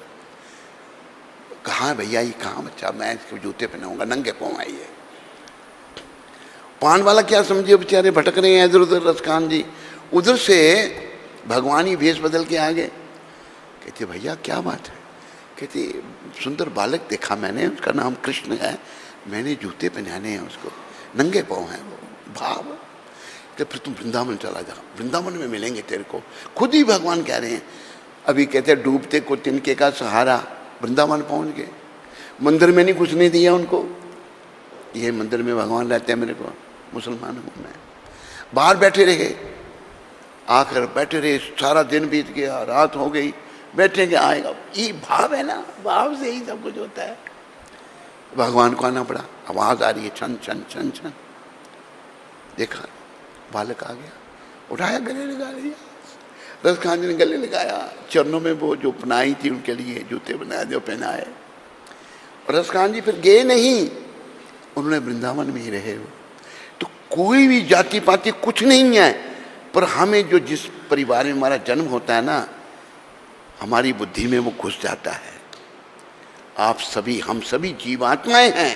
S1: कहाँ भैया ये कहाँ बच्चा, मैं इसको जूते पहनाऊंगा, नंगे पाँव आइए। पान वाला क्या समझिए, बेचारे भटक रहे हैं इधर उधर। रसखान जी उधर से भगवान ही भेष बदल के आ गए। कहते भैया क्या बात है? कहते सुंदर बालक देखा मैंने, उसका नाम कृष्ण है, मैंने जूते पहनाने हैं उसको, नंगे पाँव हैं वो। भाव कि फिर तुम वृंदावन चला जा, वृंदावन में मिलेंगे तेरे को। खुद ही भगवान कह रहे हैं। अभी कहते हैं डूबते को तिनके का सहारा, वृंदावन पहुंच गए। मंदिर में नहीं घुसने दिया उनको, ये मंदिर में भगवान रहते हैं मेरे को, मुसलमान हूँ मैं। बाहर बैठे रहे, आकर बैठे रहे, सारा दिन बीत गया, रात हो गई, बैठेंगे आएगा। ये भाव है ना, भाव से ही सब कुछ होता है। भगवान को आना पड़ा, आवाज आ रही है छन छन छन छन। देखा बालक आ गया, उठाया, गले लगा लिया। रसखान जी ने गले लगाया, चरणों में वो जो पहनाई थी उनके लिए जूते बनाए, जो पहनाए। और रसखान जी फिर गए नहीं, उन्होंने वृंदावन में ही रहे। तो कोई भी जाति पाति कुछ नहीं है, पर हमें जो जिस परिवार में हमारा जन्म होता है ना, हमारी बुद्धि में वो घुस जाता है। आप सभी, हम सभी जीवात्माएं हैं,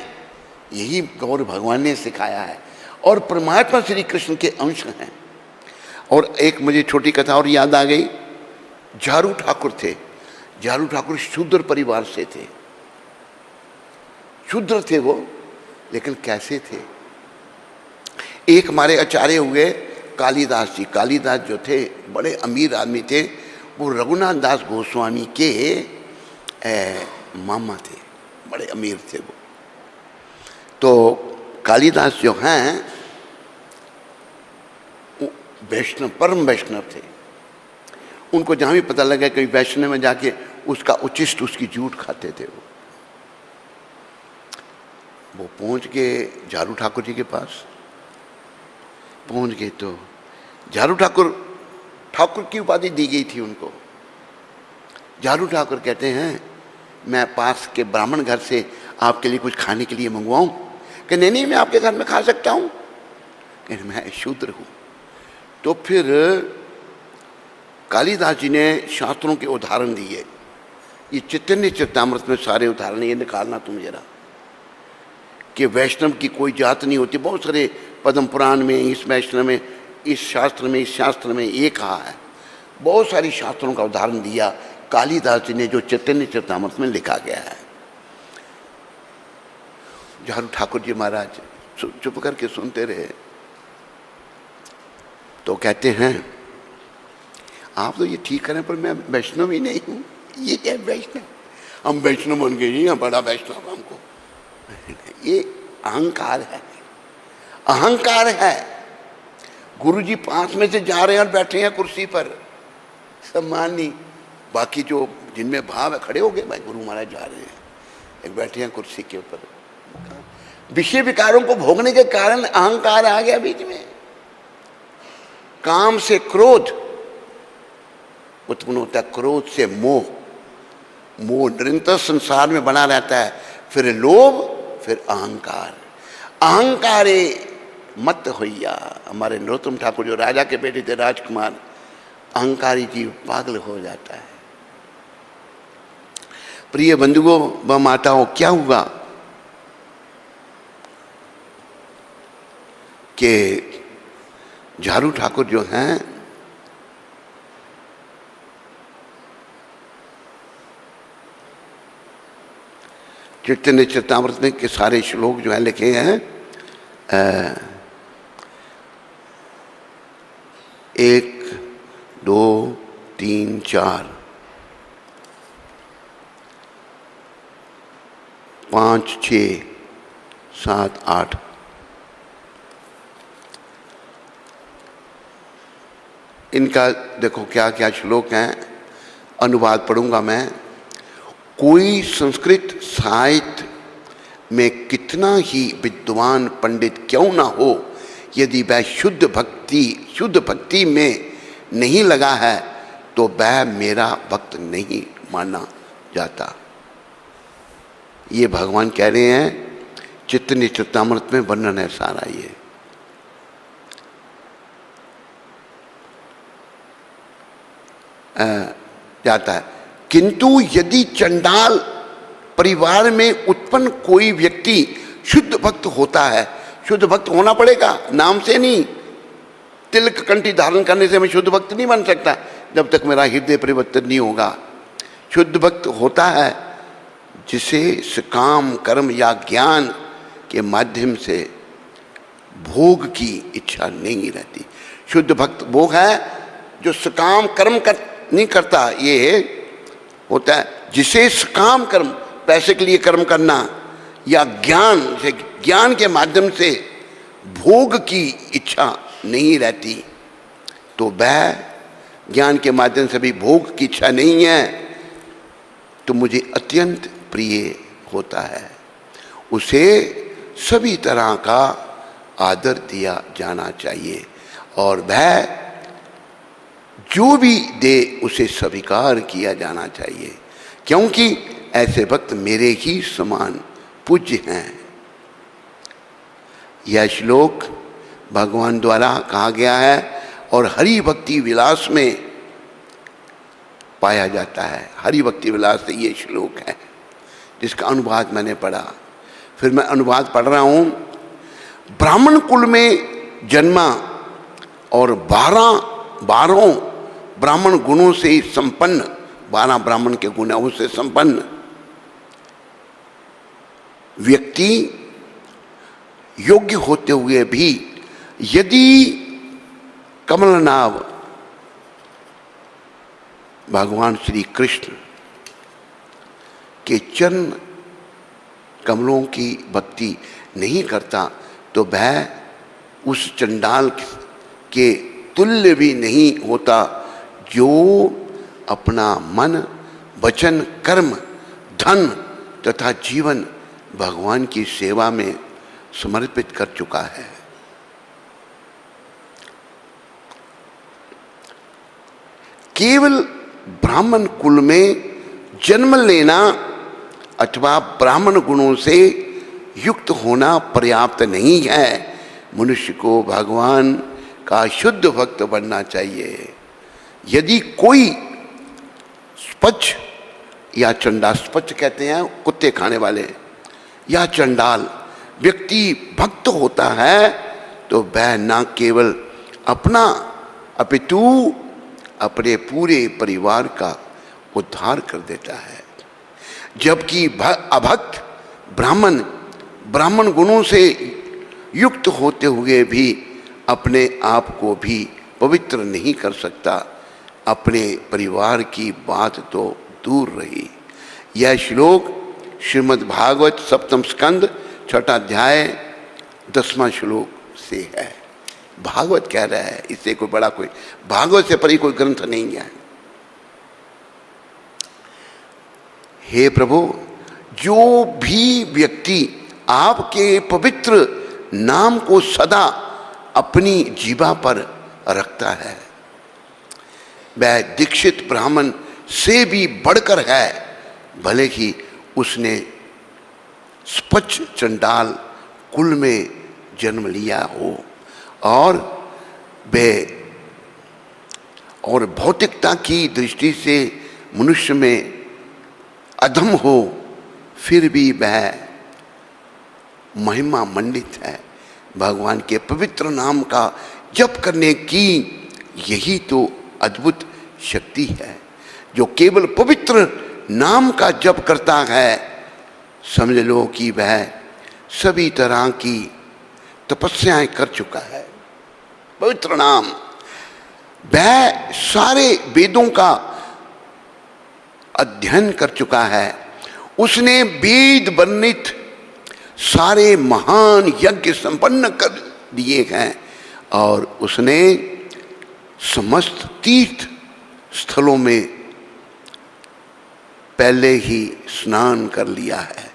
S1: यही गौर भगवान ने सिखाया है। और परमात्मा श्री कृष्ण के अंश हैं। और एक मुझे छोटी कथा और याद आ गई। झारू ठाकुर थे, झारू ठाकुर शूद्र परिवार से थे, शूद्र थे वो, लेकिन कैसे थे? एक हमारे आचार्य हुए कालिदास जी। कालिदास जो थे बड़े अमीर आदमी थे, वो रघुनाथ दास गोस्वामी के मामा थे, बड़े अमीर थे वो। तो कालिदास जो हैं वैष्णव, परम वैष्णव थे। उनको जहाँ भी पता लगा कि वैष्णव में जाके उसका उचिष्ट, उसकी जूठ खाते थे वो पहुँच गए झारू ठाकुर जी के पास। पहुँच गए तो झारू ठाकुर, ठाकुर की उपाधि दी गई थी उनको। झारू ठाकुर कहते हैं मैं पास के ब्राह्मण घर से आपके लिए कुछ खाने के लिए मंगवाऊं? कि नहीं नहीं, मैं आपके घर में खा सकता हूं, कि मैं शूद्र हूं। तो फिर कालिदास जी ने शास्त्रों के उदाहरण दिए। ये चैतन्य चरितामृत में सारे उदाहरण, ये निकालना तुम जरा, कि वैष्णव की कोई जात नहीं होती। बहुत सारे पद्म पुराण में, इस वैष्णव में, इस शास्त्र में, इस शास्त्र में ये कहा है। बहुत सारी शास्त्रों का उदाहरण दिया कालिदास जी ने, जो चैतन्य चरितामृत में लिखा गया है। झारू ठाकुर जी महाराज चुप करके सुनते रहे। तो कहते हैं आप तो ये ठीक करें, पर मैं वैष्णव ही नहीं हूं। ये क्या वैष्णव? हम वैष्णव बन गए जी, हम बड़ा वैष्णव हमको। ये अहंकार है, अहंकार है। गुरु जी पास में से जा रहे हैं और बैठे हैं कुर्सी पर, सम्मान नहीं। बाकी जो जिनमें भाव है खड़े हो गए, भाई गुरु महाराज जा रहे हैं, एक बैठे हैं कुर्सी के ऊपर। विषय विकारों को भोगने के कारण अहंकार आ गया बीच में, काम से क्रोध उत्पन्न होता है, क्रोध से मोह, मोह निरंतर संसार में बना रहता है, फिर लोभ, फिर अहंकार। अहंकारे मत होइया, हमारे नरोत्तम ठाकुर जो राजा के बेटे थे, राजकुमार, अहंकारी जीव पागल हो जाता है। प्रिय बंधुओं व माताओं, क्या हुआ कि झारू ठाकुर जो हैं चैतन्य चरितामृत में के सारे श्लोक जो है लिखे हैं, 1 2 3 4 5 6 7 8 इनका देखो क्या क्या श्लोक हैं, अनुवाद पढ़ूंगा मैं। कोई संस्कृत साहित्य में कितना ही विद्वान पंडित क्यों ना हो, यदि वह शुद्ध भक्ति में नहीं लगा है तो वह मेरा भक्त नहीं माना जाता। ये भगवान कह रहे हैं, चैतन्य चरितामृत में वर्णन है सारा ये। जाता है, किंतु यदि चंडाल परिवार में उत्पन्न कोई व्यक्ति शुद्ध भक्त होता है, शुद्ध भक्त होना पड़ेगा, नाम से नहीं, तिलक कंठी धारण करने से मैं शुद्ध भक्त नहीं बन सकता जब तक मेरा हृदय परिवर्तन नहीं होगा। शुद्ध भक्त होता है जिसे सकाम कर्म या ज्ञान के माध्यम से भोग की इच्छा नहीं रहती। शुद्ध भक्त वो है जो सकाम कर्म नहीं करता, ये होता है जिसे सकाम कर्म, पैसे के लिए कर्म करना या ज्ञान के माध्यम से भोग की इच्छा नहीं रहती, तो वह ज्ञान के माध्यम से भी भोग की इच्छा नहीं है तो मुझे अत्यंत प्रिय होता है। उसे सभी तरह का आदर दिया जाना चाहिए और वह जो भी दे उसे स्वीकार किया जाना चाहिए, क्योंकि ऐसे भक्त मेरे ही समान पूज्य हैं। यह श्लोक भगवान द्वारा कहा गया है और हरि भक्ति विलास में पाया जाता है। हरि भक्ति विलास से ये श्लोक है जिसका अनुवाद मैंने पढ़ा, फिर मैं अनुवाद पढ़ रहा हूँ। ब्राह्मण कुल में जन्मा और 12 ब्राह्मण गुणों से संपन्न, 12 ब्राह्मण के गुणों से संपन्न व्यक्ति योग्य होते हुए भी यदि कमलनाभ भगवान श्री कृष्ण के चरण कमलों की भक्ति नहीं करता तो वह उस चंडाल के तुल्य भी नहीं होता जो अपना मन, वचन, कर्म, धन तथा जीवन भगवान की सेवा में समर्पित कर चुका है। केवल ब्राह्मण कुल में जन्म लेना अथवा ब्राह्मण गुणों से युक्त होना पर्याप्त नहीं है। मनुष्य को भगवान का शुद्ध भक्त बनना चाहिए। यदि कोई स्पच्छ या चंडाल, स्पच्छ कहते हैं कुत्ते खाने वाले, या चंडाल व्यक्ति भक्त होता है तो वह न केवल अपना अपितु अपने पूरे परिवार का उद्धार कर देता है, जबकि अभक्त ब्राह्मण गुणों से युक्त होते हुए भी अपने आप को भी पवित्र नहीं कर सकता। अपने परिवार की बात तो दूर रही। यह श्लोक श्रीमद् भागवत सप्तम स्कंद 6 अध्याय 10वां श्लोक से है। भागवत कह रहा है, इससे कोई बड़ा कोई भागवत से परी कोई ग्रंथ नहीं है। हे प्रभु, जो भी व्यक्ति आपके पवित्र नाम को सदा अपनी जीवा पर रखता है, वह दीक्षित ब्राह्मण से भी बढ़कर है, भले ही उसने स्पष्ट चंडाल कुल में जन्म लिया हो और भौतिकता की दृष्टि से मनुष्य में अधम हो, फिर भी वह महिमा मंडित है। भगवान के पवित्र नाम का जप करने की यही तो अद्भुत शक्ति है। जो केवल पवित्र नाम का जप करता है, समझ लो कि वह सभी तरह की तपस्याएं कर चुका है। पवित्र नाम, वह सारे वेदों का अध्ययन कर चुका है। उसने वेद वर्णित सारे महान यज्ञ संपन्न कर दिए हैं और उसने समस्त तीर्थ स्थलों में पहले ही स्नान कर लिया है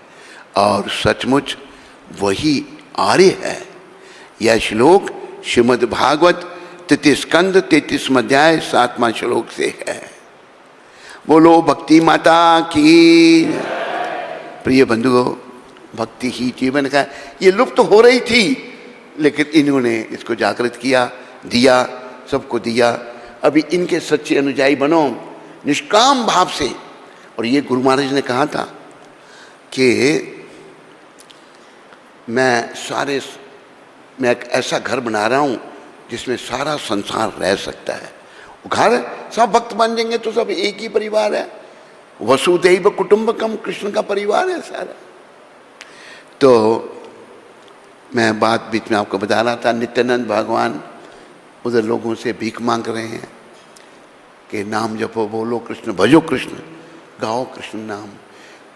S1: और सचमुच वही आर्य है। यह श्लोक श्रीमद् भागवत 33 स्कंद 33 अध्याय 7वां श्लोक से है। बोलो भक्ति माता की। प्रिय बंधुओं, भक्ति ही जीवन का, ये लुप्त तो हो रही थी, लेकिन इन्होंने इसको जागृत किया, दिया, सबको दिया। अभी इनके सच्चे अनुयायी बनो निष्काम भाव से। और ये गुरु महाराज ने कहा था कि मैं एक ऐसा घर बना रहा हूँ जिसमें सारा संसार रह सकता है। घर सब भक्त बन जाएंगे तो सब एक ही परिवार है। वसुदैव कुटुंबकम, कृष्ण का परिवार है सारा। तो मैं बात बीच में आपको बता रहा था, नित्यानंद भगवान उधर लोगों से भीख मांग रहे हैं कि नाम जपो, बोलो कृष्ण, भजो कृष्ण, गाओ कृष्ण नाम।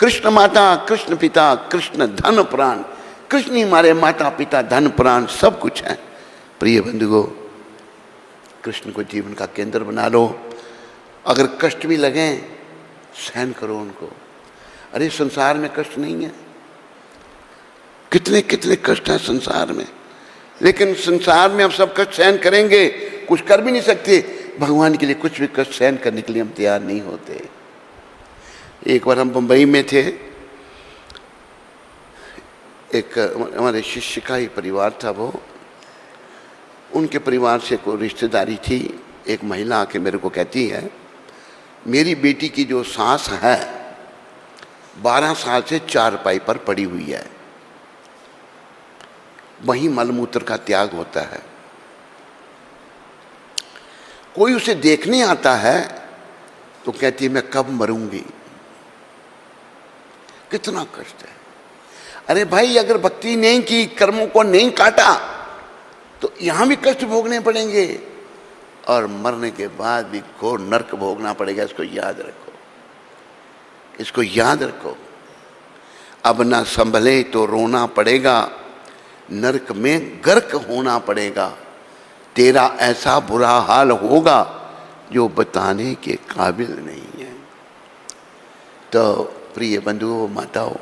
S1: कृष्ण माता, कृष्ण पिता, कृष्ण धन प्राण। कृष्ण ही हमारे माता पिता, धन प्राण सब कुछ है। प्रिय बंधुओं, कृष्ण को जीवन का केंद्र बना लो। अगर कष्ट भी लगे, सहन करो उनको। अरे संसार में कष्ट नहीं है, कितने कितने कष्ट हैं संसार में, लेकिन संसार में हम सब कष्ट सहन करेंगे, कुछ कर भी नहीं सकते। भगवान के लिए कुछ भी कष्ट सहन करने के लिए हम तैयार नहीं होते। एक बार हम बंबई में थे, एक हमारे शिष्य का ही परिवार था, वो उनके परिवार से कोई रिश्तेदारी थी। एक महिला आके मेरे को कहती है, मेरी बेटी की जो सास है 12 साल से चारपाई पर पड़ी हुई है, वहीं मलमूत्र का त्याग होता है। कोई उसे देखने आता है तो कहती है मैं कब मरूंगी। कितना कष्ट है। अरे भाई, अगर भक्ति नहीं की, कर्मों को नहीं काटा, तो यहां भी कष्ट भोगने पड़ेंगे और मरने के बाद भी घोर नरक भोगना पड़ेगा। इसको याद रखो, इसको याद रखो। अब ना संभले तो रोना पड़ेगा, नरक में गर्क होना पड़ेगा। तेरा ऐसा बुरा हाल होगा जो बताने के काबिल नहीं है। तो प्रिय बंधुओं, माताओं,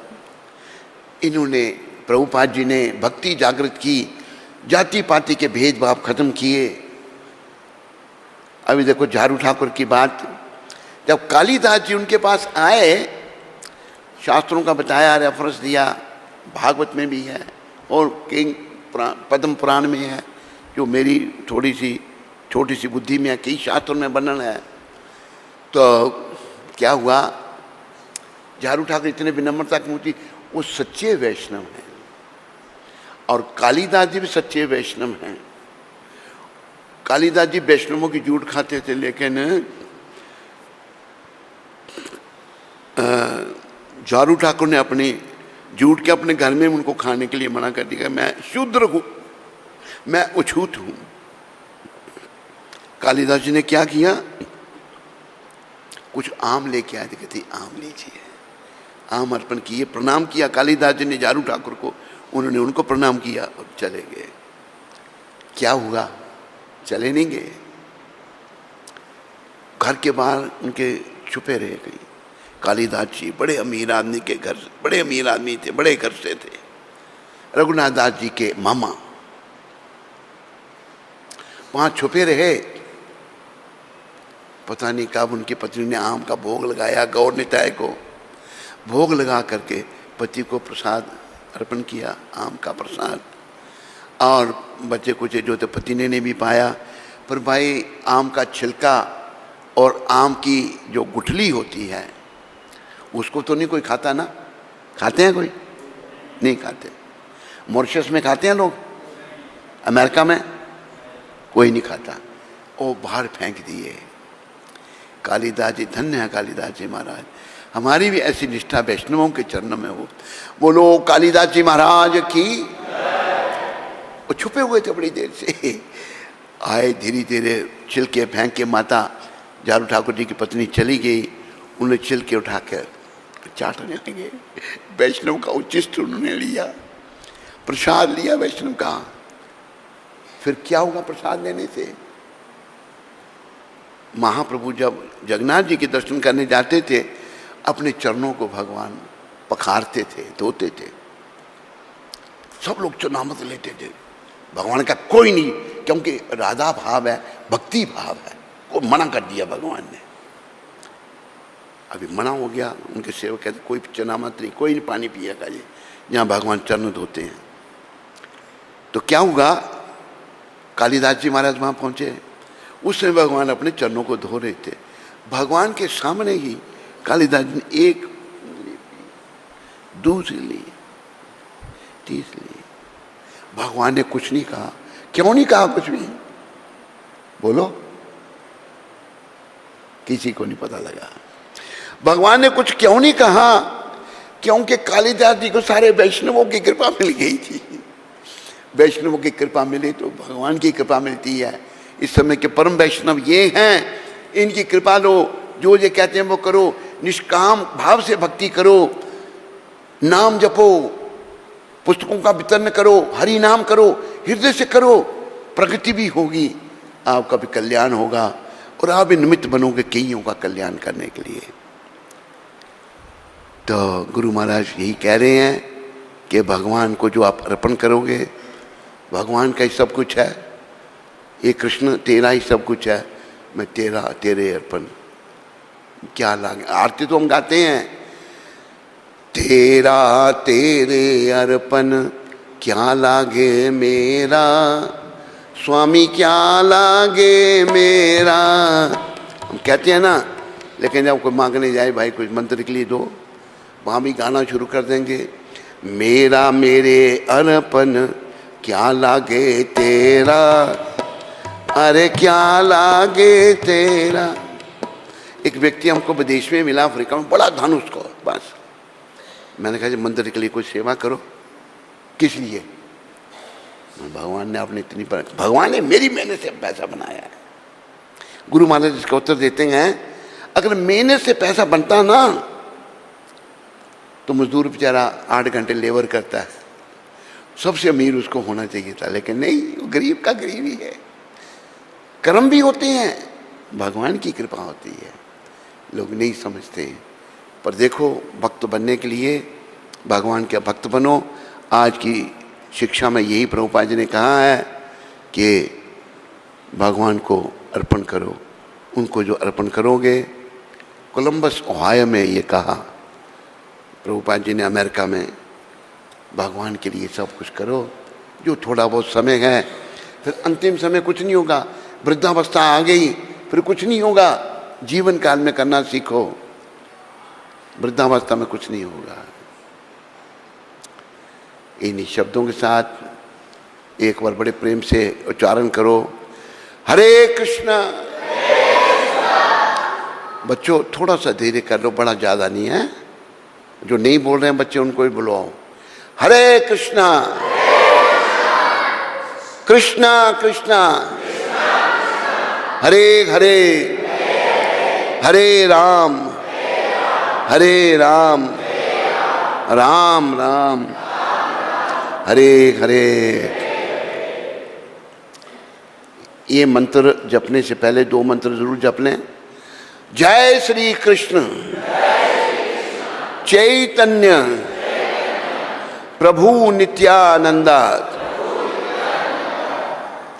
S1: इन्होंने, प्रभुपाद जी ने भक्ति जागृत की, जाति पाति के भेदभाव खत्म किए। अभी देखो झारू ठाकुर की बात, जब कालिदास जी उनके पास आए, शास्त्रों का बताया, रेफरेंस दिया, भागवत में भी है और किंग पद्म पुराण में है, जो मेरी थोड़ी सी छोटी सी बुद्धि में कई शास्त्रों में वर्णन है। तो क्या हुआ, झारू ठाकुर इतने विनम्रता की मूर्ति, वो सच्चे वैष्णव हैं और कालिदास जी भी सच्चे वैष्णव हैं। कालिदास जी वैष्णवों की जूठ खाते थे, लेकिन झारू ठाकुर ने अपनी जूठ के अपने घर में उनको खाने के लिए मना कर दिया। मैं शूद्र हूं, मैं अछूत हूं। कालिदास जी ने क्या किया, कुछ आम लेके आए थे, कहते आम लीजिए। आम अर्पण किए, प्रणाम किया कालिदास जी ने झारू ठाकुर को, उन्होंने उनको प्रणाम किया और चले गए। क्या हुआ, चले नहीं गए, घर के बाहर उनके छुपे रह गए। कालिदास जी बड़े अमीर आदमी के घर, बड़े अमीर आदमी थे, बड़े घर से थे। रघुनाथ दास जी के मामा वहां छुपे रहे। पता नहीं कब उनकी पत्नी ने आम का भोग लगाया, गौर निताय को भोग लगा करके पति को प्रसाद अर्पण किया, आम का प्रसाद। और बच्चे कुछ जो थे पति ने भी पाया, पर भाई आम का छिलका और आम की जो गुठली होती है उसको तो नहीं कोई खाता ना। खाते हैं कोई? नहीं खाते। मॉरिशस में खाते हैं लोग, अमेरिका में कोई नहीं खाता। वो बाहर फेंक दिए। कालिदास जी, धन्य है कालिदास जी महाराज। हमारी भी ऐसी निष्ठा वैष्णवों के चरणों में हो। बोलो कालिदास जी महाराज की। वो छुपे हुए थे बड़ी देर से, आए धीरे धीरे छिलके फेंक के। माता जारू ठाकुर जी की पत्नी चली गई, उन्हें छिलके उठाकर चाटने लगे। वैष्णव का उच्चिष्ट उन्होंने लिया, प्रसाद लिया वैष्णव का। फिर क्या होगा प्रसाद लेने से? महाप्रभु जब जगन्नाथ जी के दर्शन करने जाते थे, अपने चरणों को भगवान पखारते थे, धोते थे। सब लोग चुनामत लेते थे। भगवान का कोई नहीं, क्योंकि राधा भाव है, भक्ति भाव है। को मना कर दिया भगवान ने। अभी मना हो गया। उनके सेवक कहते कोई चुनामत नहीं, कोई नहीं पानी पिएगा ये, जहाँ भगवान चरण धोते हैं। तो क्या हुआ? कालिदास जी महाराज वहाँ पहुँचे। उस समय भगवान अपने चरणों को धो रहे थे। भगवान के सामने ही कालिदास जी ने एक दूसरी ली, तीसरी ली। भगवान ने कुछ नहीं कहा। क्यों नहीं कहा कुछ भी? बोलो, किसी को नहीं पता लगा। भगवान ने कुछ क्यों नहीं कहा? क्योंकि कालिदास जी को सारे वैष्णवों की कृपा मिल गई थी। वैष्णवों की कृपा मिली तो भगवान की कृपा मिलती है। इस समय के परम वैष्णव ये हैं, इनकी कृपा लो। जो ये कहते हैं वो करो, निष्काम भाव से भक्ति करो, नाम जपो, पुस्तकों का वितरण करो, हरि नाम करो, हृदय से करो, प्रगति भी होगी, आपका भी कल्याण होगा और आप भी निमित्त बनोगे कईयों का कल्याण करने के लिए। तो गुरु महाराज यही कह रहे हैं कि भगवान को जो आप अर्पण करोगे, भगवान का ही सब कुछ है। ये कृष्ण तेरा ही सब कुछ है, मैं तेरा, तेरे अर्पण क्या लागे। आरती तो हम गाते हैं, तेरा तेरे अर्पण क्या लागे मेरा, स्वामी क्या लागे मेरा, हम कहते हैं ना। लेकिन जब कोई मांगने जाए भाई कुछ मंत्र के लिए दो, वहाँ भी गाना शुरू कर देंगे, मेरा मेरे अर्पण क्या लागे तेरा, अरे क्या लागे तेरा। एक व्यक्ति हमको विदेश में मिला, अफ्रीका में, बड़ा धन उसको। बस मैंने कहा मंदिर के लिए कोई सेवा करो। किस लिए? भगवान ने आपने इतनी पर, भगवान ने मेरी मेहनत से पैसा बनाया है। गुरु महाराज इसका उत्तर देते हैं, अगर मेहनत से पैसा बनता ना तो मजदूर बेचारा 8 घंटे लेबर करता है, सबसे अमीर उसको होना चाहिए था। लेकिन नहीं, वो गरीब का गरीब ही है। कर्म भी होते हैं, भगवान की कृपा होती है, लोग नहीं समझते हैं। पर देखो, भक्त बनने के लिए भगवान के भक्त बनो। आज की शिक्षा में यही प्रभुपाद जी ने कहा है कि भगवान को अर्पण करो। उनको जो अर्पण करोगे, कोलंबस ओहायो में ये कहा प्रभुपाद जी ने, अमेरिका में, भगवान के लिए सब कुछ करो। जो थोड़ा बहुत समय है, फिर अंतिम समय कुछ नहीं होगा। वृद्धावस्था आ गई, फिर कुछ नहीं होगा। जीवन काल में करना सीखो, वृद्धावस्था में कुछ नहीं होगा। इन्हीं शब्दों के साथ एक बार बड़े प्रेम से उच्चारण करो, हरे कृष्णा। बच्चों थोड़ा सा धीरे कर लो, बड़ा ज़्यादा नहीं है। जो नहीं बोल रहे हैं बच्चे उनको भी बुलवाओ। हरे कृष्णा कृष्णा कृष्णा हरे हरे, हरे राम राम राम हरे हरे। ये मंत्र जपने से पहले 2 मंत्र जरूर जप लें। जय श्री कृष्ण, चैतन्य प्रभु नित्यानंद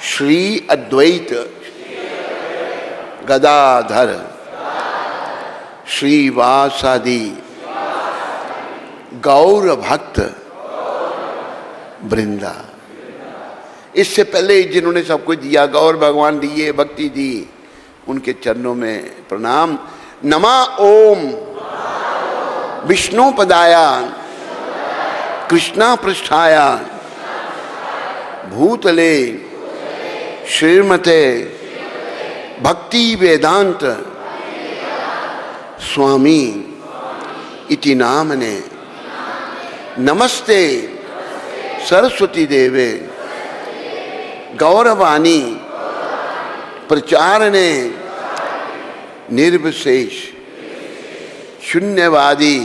S1: श्री अद्वैत गदाधर श्रीवासादि गौर भक्त वृंदा। इससे पहले जिन्होंने सब कुछ दिया, गौर भगवान दिए, भक्ति दी, उनके चरणों में प्रणाम। नमा ओम विष्णु पदाया कृष्णा पृष्ठाया भूतले श्रीमते भक्ति वेदांत स्वामी इति नामने। नमस्ते सरस्वती देवे गौरवाणी प्रचारणे निर्विशेष शून्यवादी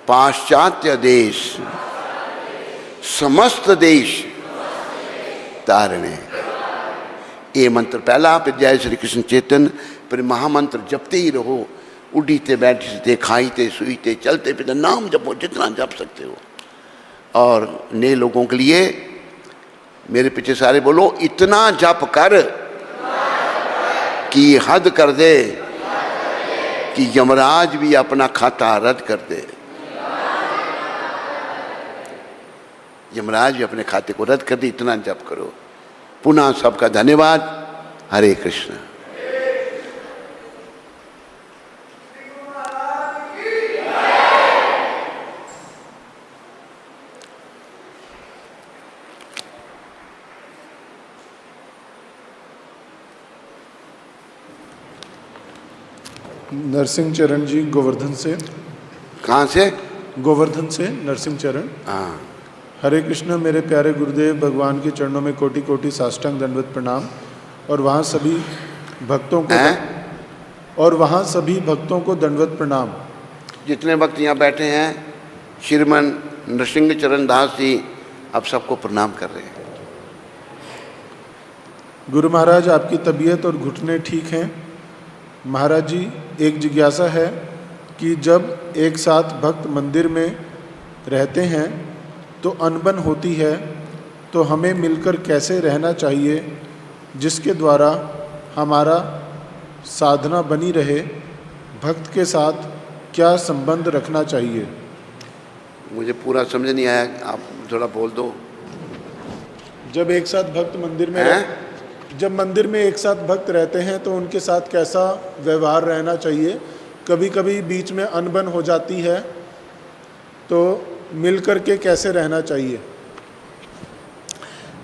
S1: पाश्चात्य देश समस्त देश तारणे। ये मंत्र पहला, फिर जय श्री कृष्ण चैतन्य, फिर महामंत्र जपते ही रहो। उड़ीते बैठते खाईते सुईते चलते फिरते नाम जपो, जितना जप सकते हो। और नए लोगों के लिए मेरे पीछे सारे बोलो, इतना जप कर कि हद कर दे कि यमराज भी अपना खाता रद्द कर दे। यमराज भी अपने खाते को रद्द कर दे, इतना जप करो। पुनः सबका धन्यवाद। हरे कृष्ण।
S2: नरसिंह चरण जी गोवर्धन से।
S1: कहाँ से?
S2: गोवर्धन से नरसिंह चरण।
S1: हाँ।
S2: हरे कृष्ण। मेरे प्यारे गुरुदेव भगवान के चरणों में कोटि कोटि साष्टांग दंडवत प्रणाम। और वहाँ सभी भक्तों को दंडवत प्रणाम।
S1: जितने भक्त यहाँ बैठे हैं, श्रीमन नरसिंह चरण दास जी आप सबको प्रणाम कर रहे हैं।
S2: गुरु महाराज, आपकी तबीयत और घुटने ठीक हैं? महाराज जी, एक जिज्ञासा है कि जब एक साथ भक्त मंदिर में रहते हैं तो अनबन होती है, तो हमें मिलकर कैसे रहना चाहिए जिसके द्वारा हमारा साधना बनी रहे? भक्त के साथ क्या संबंध रखना चाहिए?
S1: मुझे पूरा समझ नहीं आया, आप थोड़ा बोल दो।
S2: जब एक साथ भक्त मंदिर में जब मंदिर में एक साथ भक्त रहते हैं तो उनके साथ कैसा व्यवहार रहना चाहिए? कभी कभी बीच में अनबन हो जाती है, तो मिल कर के कैसे रहना चाहिए?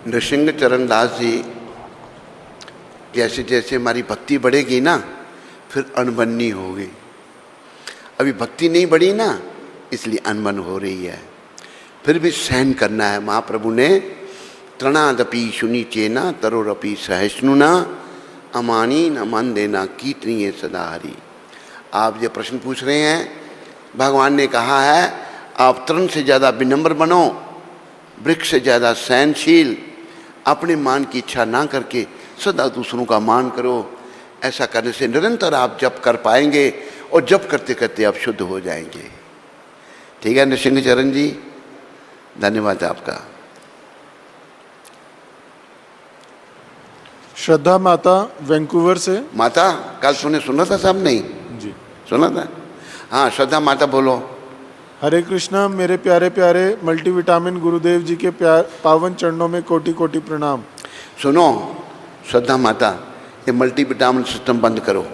S1: नरसिंह चरण दास जी, जैसे जैसे हमारी भक्ति बढ़ेगी ना, फिर अनबन नहीं होगी। अभी भक्ति नहीं बढ़ी ना, इसलिए अनबन हो रही है। फिर भी सहन करना है। महाप्रभु ने तृणादपि शुनि चेना तरोरपि सहिष्णुना अमानी न मन देना कीर्तनीय सदा हरि। आप ये प्रश्न पूछ रहे हैं, भगवान ने कहा है आप तृण से ज़्यादा विनम्र बनो, वृक्ष से ज़्यादा सहनशील, अपने मान की इच्छा ना करके सदा दूसरों का मान करो। ऐसा करने से निरंतर आप जप कर पाएंगे और जप करते करते आप शुद्ध हो जाएंगे। ठीक है नरसिंह चरण जी, धन्यवाद आपका।
S2: श्रद्धा माता वैंकूवर से।
S1: माता, कल सुना था साहब? नहीं
S2: जी,
S1: सुना था। हाँ, श्रद्धा माता बोलो।
S2: हरे कृष्णा। मेरे प्यारे प्यारे मल्टीविटामिन गुरुदेव जी के पावन चरणों में कोटि कोटि प्रणाम।
S1: सुनो श्रद्धा माता, ये मल्टीविटामिन सिस्टम बंद करो।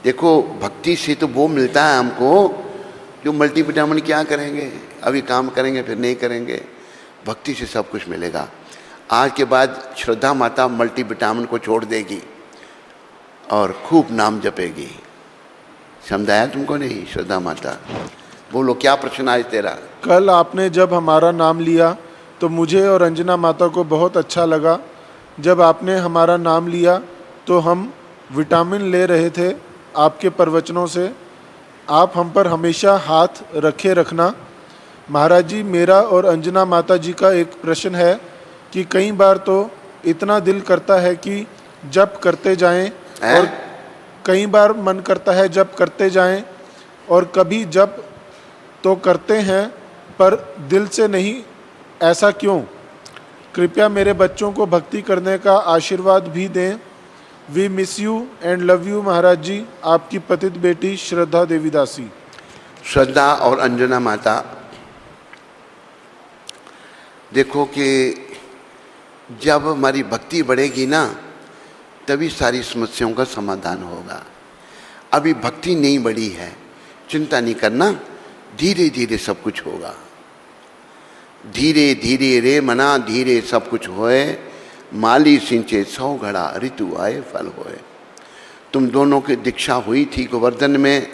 S1: देखो, भक्ति से तो वो मिलता है हमको जो मल्टीविटामिन क्या करेंगे, अभी काम करेंगे फिर नहीं करेंगे। भक्ति से सब कुछ मिलेगा। आज के बाद श्रद्धा माता मल्टीविटामिन को छोड़ देगी और खूब नाम जपेगी। समझाया तुमको नहीं? श्रद्धा माता बोलो, क्या प्रश्न आज तेरा?
S2: कल आपने जब हमारा नाम लिया तो मुझे और अंजना माता को बहुत अच्छा लगा। जब आपने हमारा नाम लिया तो हम विटामिन ले रहे थे आपके प्रवचनों से। आप हम पर हमेशा हाथ रखे रखना। महाराज जी, मेरा और अंजना माता जी का एक प्रश्न है कि कई बार तो इतना दिल करता है कि जप करते जाएं और कई बार मन करता है जप करते जाएं, और कभी जप तो करते हैं पर दिल से नहीं, ऐसा क्यों? कृपया मेरे बच्चों को भक्ति करने का आशीर्वाद भी दें। We miss you and love you Maharaj ji. आपकी पतित बेटी श्रद्धा देवीदासी।
S1: श्रद्धा और अंजना माता, देखो कि जब हमारी भक्ति बढ़ेगी ना तभी सारी समस्याओं का समाधान होगा। अभी भक्ति नहीं बढ़ी है, चिंता नहीं करना, धीरे धीरे सब कुछ होगा। धीरे धीरे रे मना धीरे सब कुछ होए, माली सिंचे 100 घड़ा ऋतु आए फल होए। तुम दोनों की दीक्षा हुई थी गोवर्धन में,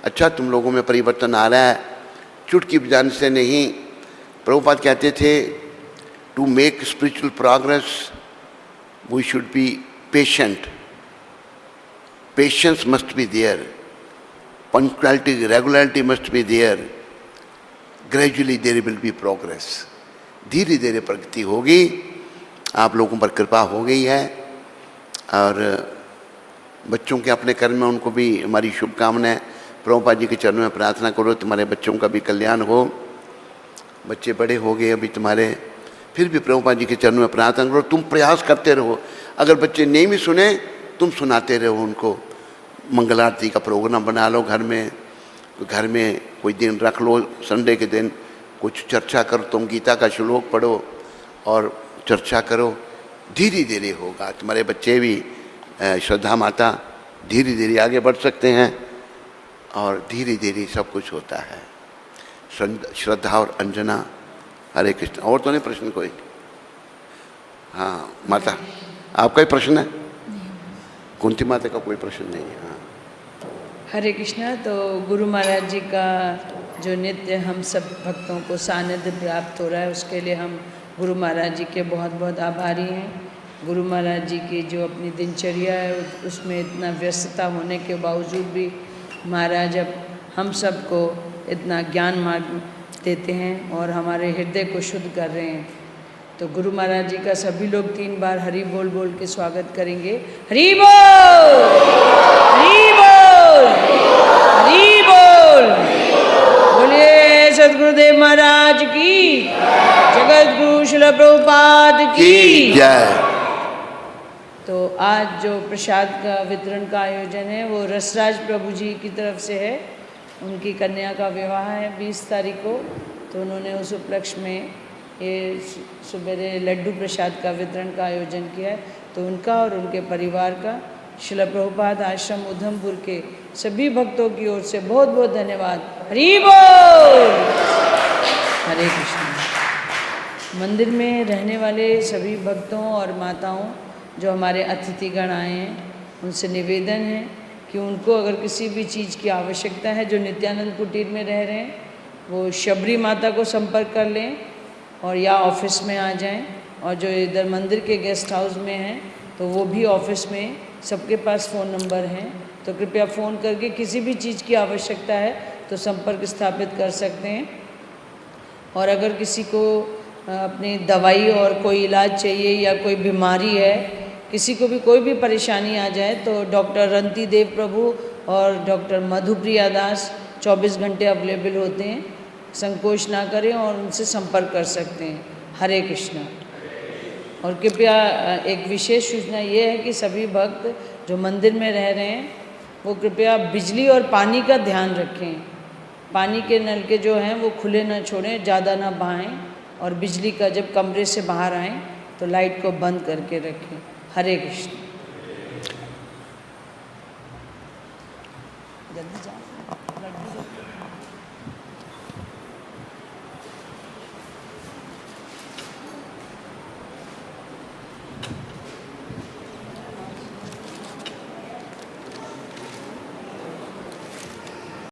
S1: अच्छा तुम लोगों में परिवर्तन आ रहा है, चुटकी बजाने से नहीं। प्रभुपाद कहते थे to make spiritual progress we should be patient, patience must be there, punctuality regularity must be there, gradually there will be progress. धीरे धीरे प्रगति होगी, आप लोगों पर कृपा हो गई है। और बच्चों के अपने कर्म में उनको भी हमारी शुभकामनाएं। प्रभुपाद जी के चरणों में प्रार्थना करो तुम्हारे बच्चों का भी कल्याण हो। बच्चे बड़े हो गए अभी तुम्हारे, फिर भी प्रभुपाद जी के चरणों में प्रार्थना करो। तुम प्रयास करते रहो, अगर बच्चे नहीं भी सुने तुम सुनाते रहो उनको। मंगल आरती का प्रोग्राम बना लो घर में, घर में कोई दिन रख लो, संडे के दिन कुछ चर्चा करो, तुम गीता का श्लोक पढ़ो और चर्चा करो। धीरे धीरे होगा, तुम्हारे बच्चे भी श्रद्धा माता धीरे धीरे आगे बढ़ सकते हैं और धीरे धीरे सब कुछ होता है। श्रद्धा और अंजना, हरे कृष्ण। और तो नहीं प्रश्न कोई? हाँ माता, आपका ही प्रश्न है? कुंती माता का कोई प्रश्न नहीं है। हाँ
S3: हरे कृष्णा। तो गुरु महाराज जी का जो नित्य हम सब भक्तों को सानिध्य प्राप्त हो रहा है, उसके लिए हम गुरु महाराज जी के बहुत बहुत आभारी हैं। गुरु महाराज जी की जो अपनी दिनचर्या है उसमें इतना व्यस्तता होने के बावजूद भी महाराज अब हम सबको इतना ज्ञान मार्ग देते हैं और हमारे हृदय को शुद्ध कर रहे हैं। तो गुरु महाराज जी का सभी लोग 3 बार हरि बोल बोल के स्वागत करेंगे। हरि बोल, हरि बोल, हरि बोल। बोलिए सद्गुरुदेव महाराज की, जगत गुरु श्रील प्रभुपाद की
S1: जय।
S3: तो आज जो प्रसाद का वितरण का आयोजन है वो रसराज प्रभु जी की तरफ से है। उनकी कन्या का विवाह है 20 तारीख को, तो उन्होंने उस उपलक्ष्य में ये सुबेरे लड्डू प्रसाद का वितरण का आयोजन किया है। तो उनका और उनके परिवार का श्रील प्रभुपाद आश्रम उधमपुर के सभी भक्तों की ओर से बहुत बहुत धन्यवाद। हरि बोल, हरे कृष्ण। मंदिर में रहने वाले सभी भक्तों और माताओं जो हमारे अतिथिगण आए हैं, उनसे निवेदन है कि उनको अगर किसी भी चीज़ की आवश्यकता है, जो नित्यानंद कुटीर में रह रहे हैं वो शबरी माता को संपर्क कर लें और या ऑफिस में आ जाएं। और जो इधर मंदिर के गेस्ट हाउस में हैं तो वो भी ऑफिस में सबके पास फ़ोन नंबर हैं, तो कृपया फ़ोन करके किसी भी चीज़ की आवश्यकता है तो संपर्क स्थापित कर सकते हैं। और अगर किसी को अपनी दवाई और कोई इलाज चाहिए या कोई बीमारी है, किसी को भी कोई भी परेशानी आ जाए तो डॉक्टर रंती देव प्रभु और डॉक्टर मधुप्रिया दास 24 घंटे अवेलेबल होते हैं। संकोच ना करें और उनसे संपर्क कर सकते हैं। हरे कृष्णा। और कृपया एक विशेष सूचना ये है कि सभी भक्त जो मंदिर में रह रहे हैं वो कृपया बिजली और पानी का ध्यान रखें। पानी के नल के जो हैं वो खुले ना छोड़ें, ज़्यादा ना बहाएं, और बिजली का जब कमरे से बाहर आएँ तो लाइट को बंद करके रखें। हरे कृष्ण।